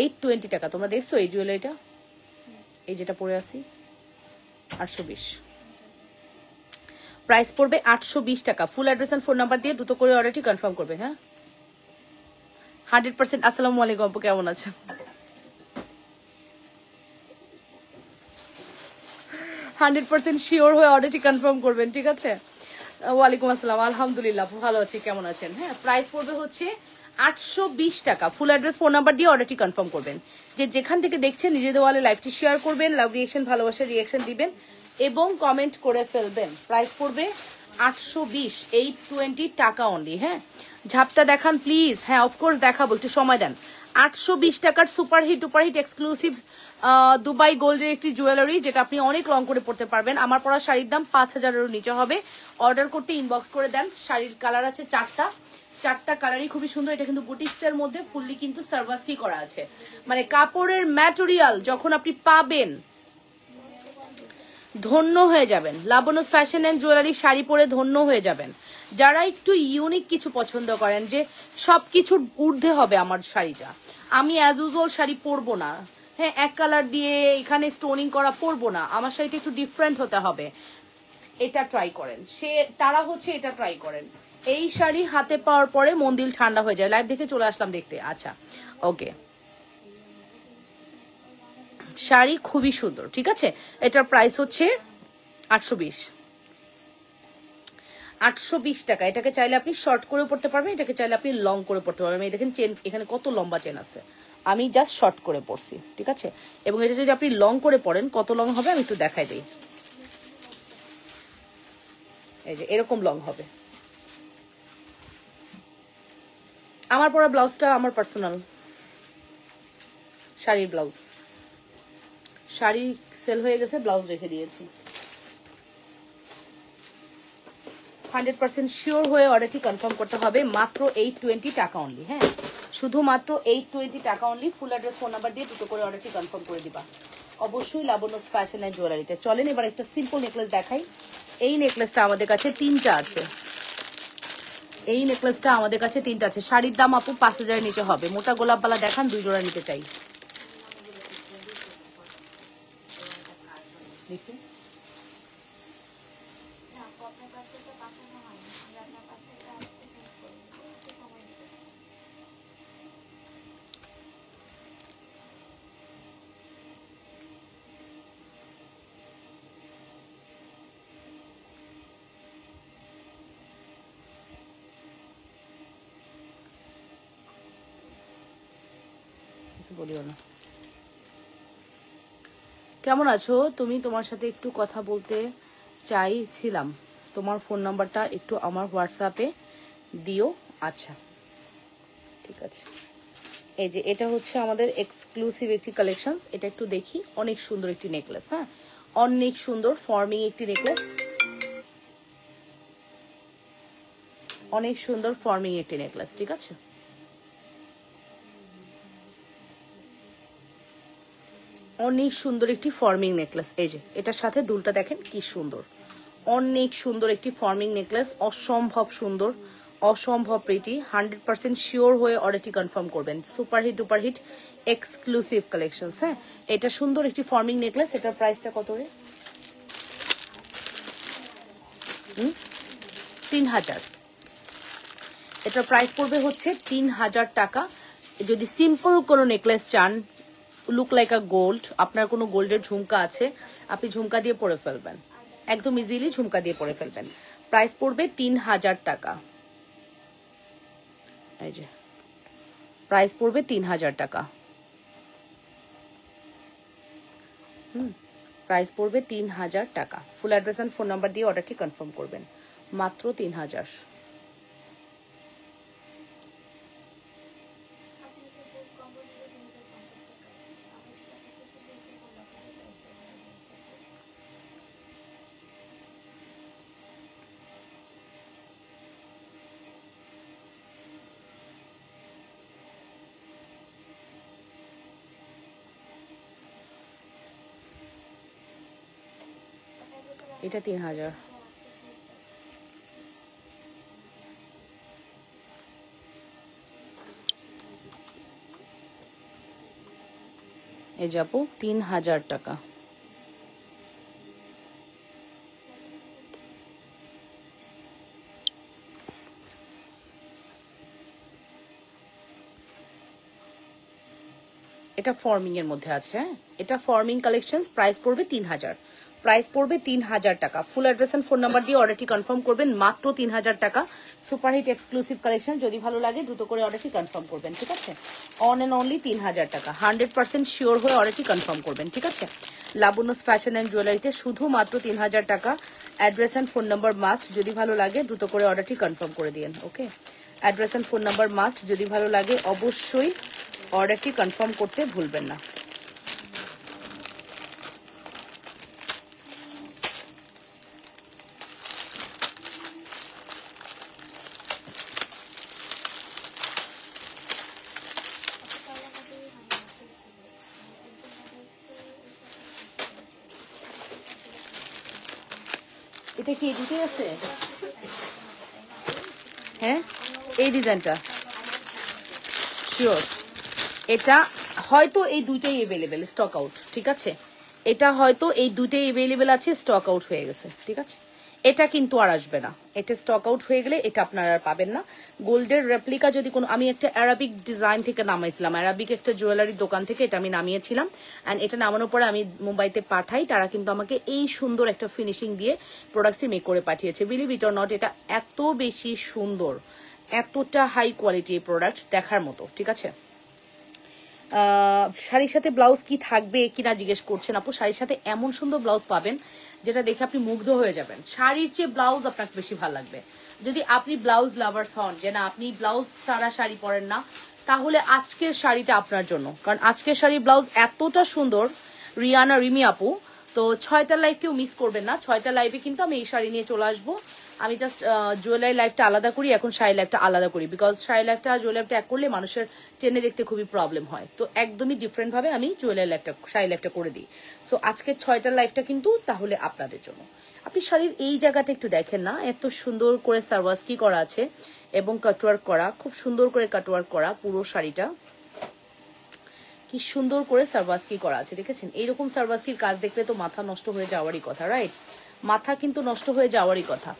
820 টাকা। তোমরা দেখছো এই জুয়েলারিটা, এই যেটা পরে আছি, 820 প্রাইস পড়বে। 820 টাকা। Full address and phone number দিয়ে দ্রুত করে অর্ডারটি কনফার্ম করবে। হ্যাঁ, 100%। আসসালামু আলাইকুম আপু, কেমন আছেন? 100% শিওর হয়ে অর্ডারটি কনফার্ম করবেন, ঠিক আছে। ওয়ালাইকুম আসসালাম, আলহামদুলিল্লাহ ভালো আছি, কেমন আছেন? হ্যাঁ, প্রাইস পড়বে হচ্ছে 820 টাকা। ফুল অ্যাড্রেস ফোন নাম্বার দিয়ে অর্ডারটি কনফার্ম করবেন। যে যেখান থেকে দেখছেন নিজেদের ওয়ালে লাইভটি শেয়ার করবেন, লাভ রিয়েকশন, ভালোবাসার রিয়েকশন দিবেন এবং কমেন্ট করে ফেলবেন। প্রাইস পড়বে 820, 820 টাকা অনলি। হ্যাঁ, ঝাপটা দেখান প্লিজ। হ্যাঁ, অফকোর্স দেখাবো, একটু সময় দেন। 820 টাকার সুপারহিট ডুপারহিট এক্সক্লুসিভ দুবাই গোল্ডের একটি জুয়েলারি, যেটা আপনি অনেক লং করে পড়তে পারবেন। আমার পরা শাড়ির দাম 5000-এরও নিচে হবে। অর্ডার করতে ইনবক্স করে দেন। শাড়ির কালার আছে চারটা কালারই খুবই সুন্দর। এটা কিন্তু বুটিক্সের মধ্যে ফুললি কিন্তু সার্ভাসকি করা আছে। মানে কাপড়ের ম্যাটেরিয়াল যখন আপনি পাবেন ধন্য হয়ে যাবেন। Labanya's fashion and jewellery sari পরে ধন্য হয়ে যাবেন। যারা একটু ইউনিক কিছু পছন্দ করেন, যে সবকিছুর ঊর্ধ্বে হবে আমার শাড়িটা, আমি অ্যাজ ইউজুয়াল শাড়ি পরবো না, হ্যাঁ এক কালার দিয়ে এখানে স্টোনিং করা পরবো না, আমার শাড়িটা একটু ডিফারেন্ট হতে হবে, এটা ট্রাই করেন। তারা হচ্ছে এটা ট্রাই করেন। এই শাড়ি হাতে পাওয়ার পরে মন দিল ঠান্ডা হয়ে যায়। লাইভ দেখে চলে আসলাম দেখতে। আচ্ছা, ওকে, শাড়ি খুবই সুন্দর, ঠিক আছে। এটার প্রাইস হচ্ছে 820 টাকা। এটাকে চাইলে আপনি শর্ট করে পড়তে পারবেন, এটাকে চাইলে আপনি লং করে পড়তে পারবেন। এই দেখেন চেন, এখানে কত লম্বা চেন আছে, আমি জাস্ট শর্ট করে পড়ছি, ঠিক আছে। এবং এটা যদি আপনি লং করে পড়েন, কত লং হবে আমি একটু দেখাই দিই। এই যে এরকম লং হবে। আমার পরা ব্লাউজটা আমার পার্সোনাল শাড়ির ব্লাউজ। শাড়ি সেল হয়ে গেছে, ব্লাউজ রেখে দিয়েছি। 100% শিওর হয়ে অর্ডারটি কনফার্ম করতে হবে। মাত্র 820 টাকা অনলি। হ্যাঁ, শুধুমাত্র 820 টাকা only. Full address phone number দিয়ে দুটো করে অর্ডারটি কনফার্ম করে দিবা অবশ্যই লাবণ্যস ফ্যাশন অ্যান্ড জুয়েলারিতে। চলেন এবার একটা সিম্পল নেকলেস দেখাই। এই নেকলেসটা আমাদের কাছে 3টা আছে। এই নেকলেসটা আমাদের কাছে 3টা আছে। শাড়ির দাম আপু 5000-এর নিচে হবে। মোটা গোলাপবালা দেখান, 2 জোড়া নিতে চাই। বলিও না। কেমন আছো তুমি? তোমার সাথে একটু কথা বলতে চাইছিলাম, তোমার ফোন নাম্বারটা একটু আমার হোয়াটসঅ্যাপে দিও। আচ্ছা ঠিক আছে। এই যে এটা হচ্ছে আমাদের এক্সক্লুসিভ একটি কালেকশন, এটা একটু দেখি। অনেক সুন্দর একটি নেকলেস, হ্যাঁ অনেক সুন্দর ফর্মিং একটি নেকলেস, অনেক সুন্দর ফর্মিং একটি নেকলেস, ঠিক আছে। অনেক সুন্দর একটি ফর্মিং নেকলেস। এই যে এটার সাথে দুলটা দেখেন কি সুন্দর, অনেক সুন্দর একটি ফর্মিং নেকলেস, অসম্ভব সুন্দর, অসম্ভব প্রিটি। 100% শিওর হয়ে অর্ডারটি কনফার্ম করবেন। সুপারহিট ডুপারহিট এক্সক্লুসিভ কালেকশন, হ্যাঁ এটা সুন্দর একটি ফর্মিং নেকলেস। এটার প্রাইসটা কত রে? 3000। এটার প্রাইস পড়বে হচ্ছে 3000 টাকা। যদি সিম্পল কোনো নেকলেস চান, লুক লাইক আ গোল্ড, আপনার কোনো গোল্ডের ঝুমকা আছে, আপনি ঝুমকা দিয়ে পরে ফেলবেন, একদম ইজিলি ঝুমকা দিয়ে পরে ফেলবেন। প্রাইস পড়বে 3000 টাকা। এই যে প্রাইস পড়বে 3000 টাকা। প্রাইস পড়বে 3000 টাকা। Full address and phone number দিয়ে অর্ডারটি কনফার্ম করবেন। মাত্র 3000। এটা 3000। এই যাবো 3000 টাকা। এটা ফর্মিং এর মধ্যে আছে, এটা ফর্মিং কালেকশন। প্রাইস পড়বে 3000। প্রাইস পড়বে 3000 টাকা। Full address and phone number দিয়ে অর্ডারটি কনফার্ম করবেন। মাত্র 3000 টাকা। Superhit exclusive collection. যদি ভালো লাগে দ্রুত করে অর্ডারটি কনফার্ম করবেন, ঠিক আছে। অন এন্ড অনলি 3000 টাকা। 100% শিওর হয়ে অর্ডারটি কনফার্ম করবেন, ঠিক আছে। লাবণ্য ফ্যাশন অ্যান্ড জুয়েলারিতে শুধুমাত্র 3000 টাকা। Address and phone number must. যদি ভালো লাগে দ্রুত করে অর্ডারটি কনফার্ম করে দিন, okay. Address and phone number must. যদি ভালো লাগে অবশ্যই অর্ডারটি কনফার্ম করতে ভুলবেন না। এটা কি দুটোই আছে? হ্যাঁ এই ডিজাইনটা শিওর। এটা হয়তো এই দুইটাই অ্যাভেলেবেল, স্টক আউট, ঠিক আছে। এটা হয়তো এই দুইটাই অ্যাভেলেবেল আছে, স্টক আউট হয়ে গেছে, ঠিক আছে। এটা কিন্তু আর আসবে না, এটা স্টক আউট হয়ে গেলে এটা আপনারা আর পাবেন না। গোল্ডের রেপ্লিকা যদি কোনো, আমি একটা অ্যারাবিক ডিজাইন থেকে নামাইছিলাম, অ্যারাবিক একটা জুয়েলারির দোকান থেকে এটা আমি নামিয়েছিলাম। অ্যান্ড এটা নামানোর পরে আমি মুম্বাইতে পাঠাই, তারা কিন্তু আমাকে এই সুন্দর একটা ফিনিশিং দিয়ে প্রোডাক্টটি মেক করে পাঠিয়েছে। বিলিভ ইট অর নট, এটা এত বেশি সুন্দর, এতটা হাই কোয়ালিটি প্রোডাক্ট, দেখার মতো, ঠিক আছে। শাড়ির সাথে ব্লাউজ কি থাকবে কিনা জিজ্ঞেস করছেন আপু। শাড়ির সাথে এমন সুন্দর ব্লাউজ পাবেন যেটা দেখে আপনি মুগ্ধ হয়ে যাবেন। শাড়ির চেয়ে ব্লাউজ আপনাকে বেশি ভালো লাগবে। যদি আপনি ব্লাউজ লাভার্স হন, যে না আপনি ব্লাউজ ছাড়া শাড়ি পরেন না, তাহলে আজকের শাড়িটা আপনার জন্য। কারণ আজকের শাড়ির ব্লাউজ এতটা সুন্দর। রিয়ানা রিমি আপু, তো 6টা লাইভ কেউ মিস করবেন না। 6টা লাইভে কিন্তু আমি এই শাড়ি নিয়ে চলে আসবো। আমি জাস্ট জুয়েলারি লাইভটা আলাদা করি, এখন শাড়ি লাইভটা আলাদা করি, বিকজ শাড়ি লাইভটা জুয়েলারিটা এক করলে মানুষের টেনে দেখতে খুবই প্রবলেম হয়। তো একদমই ডিফারেন্ট ভাবে আমি জুয়েলারি লাইভটা, শাড়ি লাইভটা করে দিই। সো আজকের 6টা লাইভটা কিন্তু তাহলে আপনাদের জন্য। আপনি শাড়ির এই জায়গাটা একটু দেখেন না, এত সুন্দর করে সার্ভাসকি করা আছে এবং কাটওয়ার্ক করা, খুব সুন্দর করে কাটওয়ার্ক করা পুরো শাড়িটা। কি সুন্দর করে সার্ভাসকি করা আছে, দেখেছেন। এইরকম সার্ভাসকির কাজ দেখলে তো মাথা নষ্ট হয়ে যাওয়ারই কথা, রাইট? মাথা কিন্তু নষ্ট হয়ে যাওয়ারই কথা।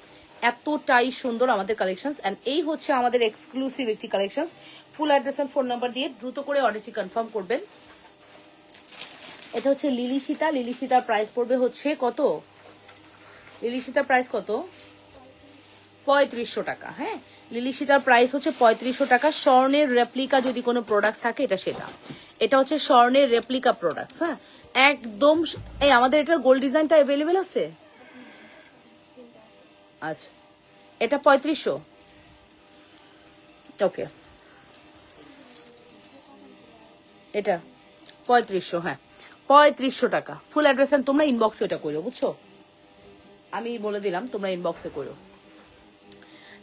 এতটাই সুন্দর আমাদের কালেকশন। এন্ড এই হচ্ছে আমাদের এক্সক্লুসিভ একটি collection. Full address and phone number দিয়ে দ্রুত করে অর্ডারটি কনফার্ম করবেন। এটা হচ্ছে লিলি সীতা। লিলি সীতার প্রাইস পড়বে হচ্ছে কত? লিলি সীতার প্রাইস কত? 3500 টাকা। হ্যাঁ, লিলি সীতার প্রাইস হচ্ছে 3500 টাকা। স্বর্ণের রেপ্লিকা যদি কোনো প্রোডাক্ট থাকে এটা সেটা। এটা হচ্ছে স্বর্ণের রেপ্লিকা প্রোডাক্ট। হ্যাঁ, একদম। এই আমাদের এটার গোল্ড ডিজাইনটা অ্যাভেলেবেল আছে? আচ্ছা, এটা 3500। ওকে, এটা 3500। হ্যাঁ, 3500 টাকা ফুল অ্যাড্রেস। তোমরা ইনবক্সে এটা করো, বুঝছো? আমি বলে দিলাম, তোমরা ইনবক্সে করো।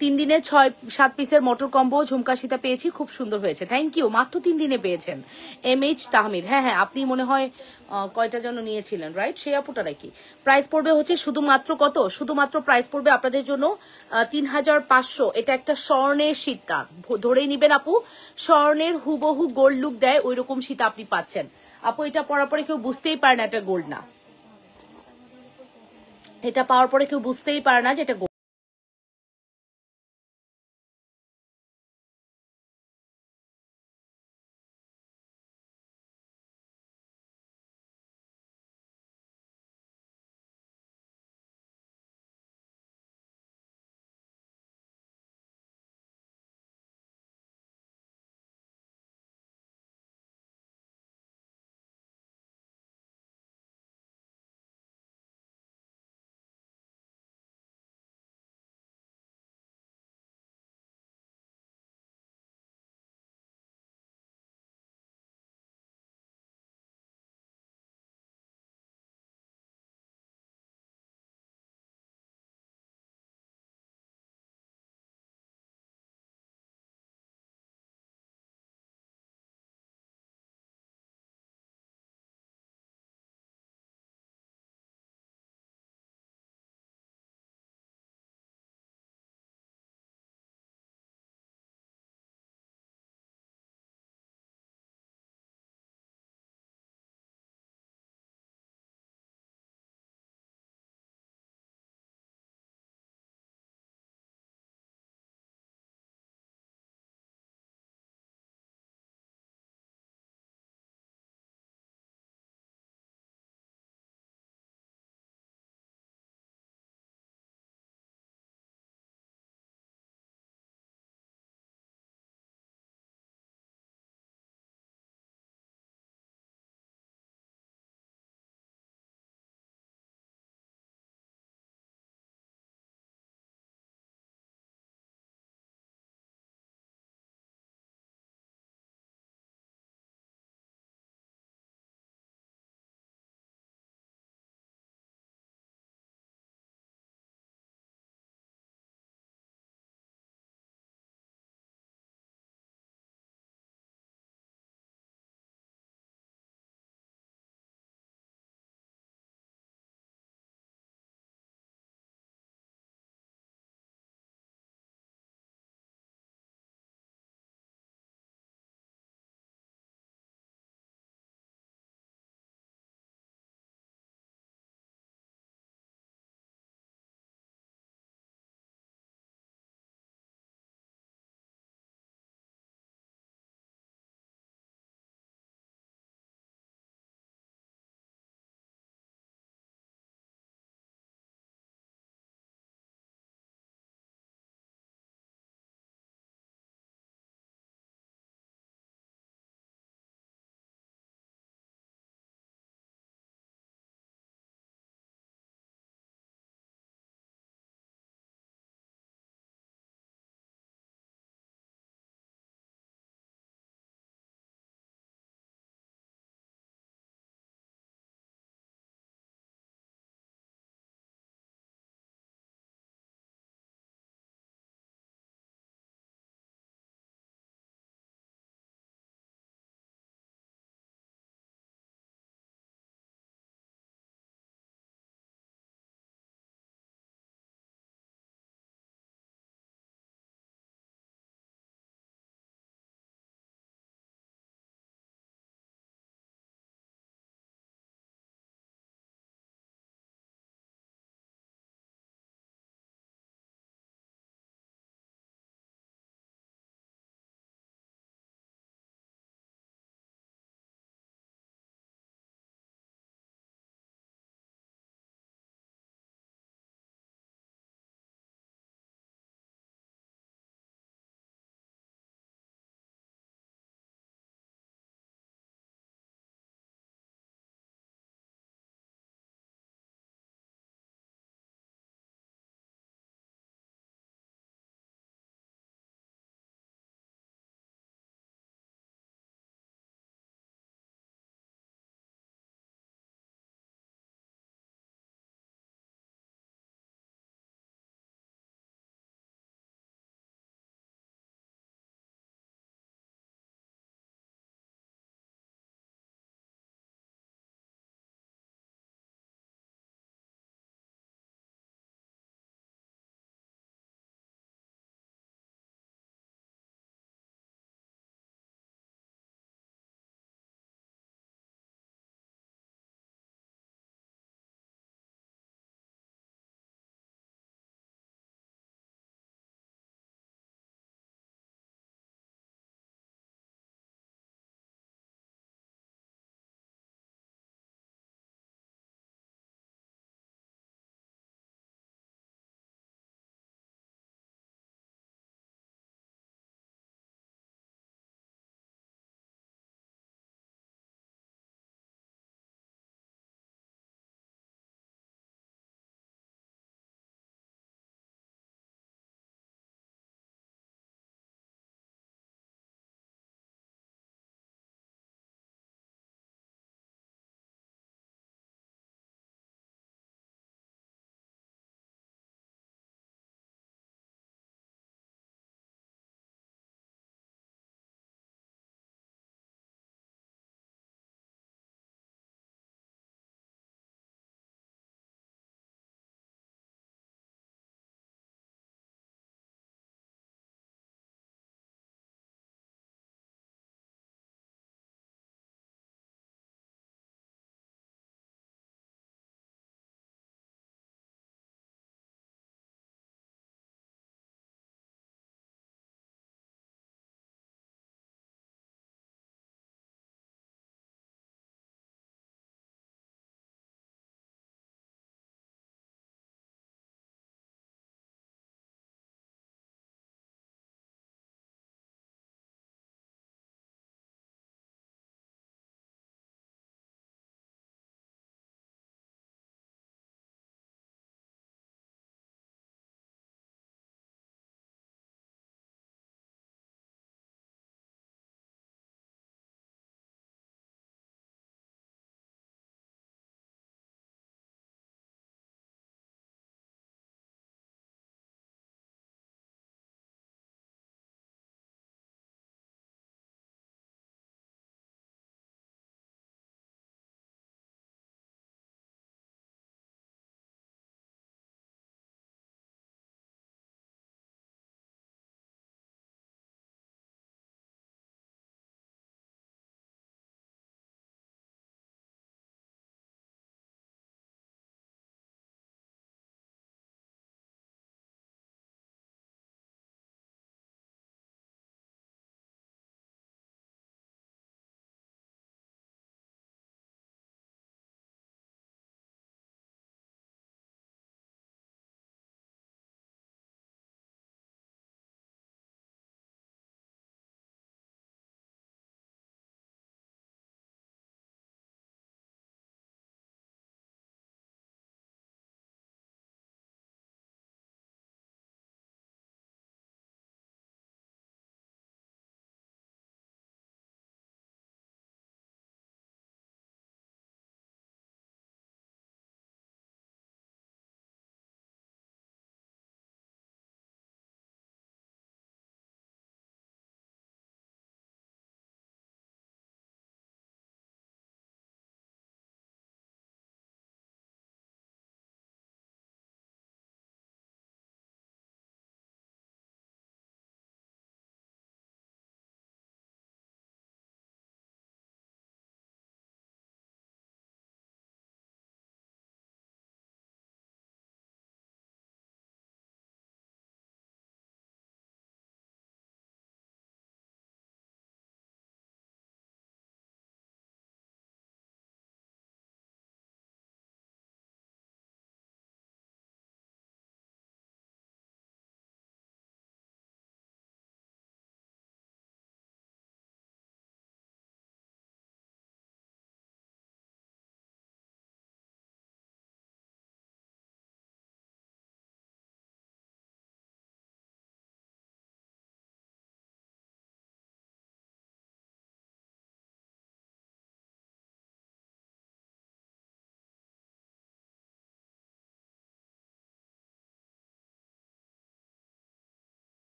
3 দিনে 6-7 পিসের মোটর কম্বো ঝুমকা সীতা পেয়েছি, খুব সুন্দর হয়েছে। Thank you. মাত্র 3 দিনে পেয়েছেন। MH তাহমিদ। হ্যাঁ হ্যাঁ, আপনি মনে হয় কয়টা যেন নিয়েছিলেন, রাইট? সেই আপুটা নাকি? প্রাইস পড়বে হচ্ছে শুধুমাত্র কত? শুধুমাত্র প্রাইস পড়বে আপনাদের জন্য 3500। এটা একটা স্বর্ণের সীতা, ধরেই নিবেন আপু। স্বর্ণের হুবহু গোল্ড লুক দেয় ওই রকম সীতা আপনি পাচ্ছেন আপু। এটা পরার পরে কেউ বুঝতেই পারে না এটা গোল্ড না। এটা পাওয়ার পরে কেউ বুঝতেই পারে না যে এটা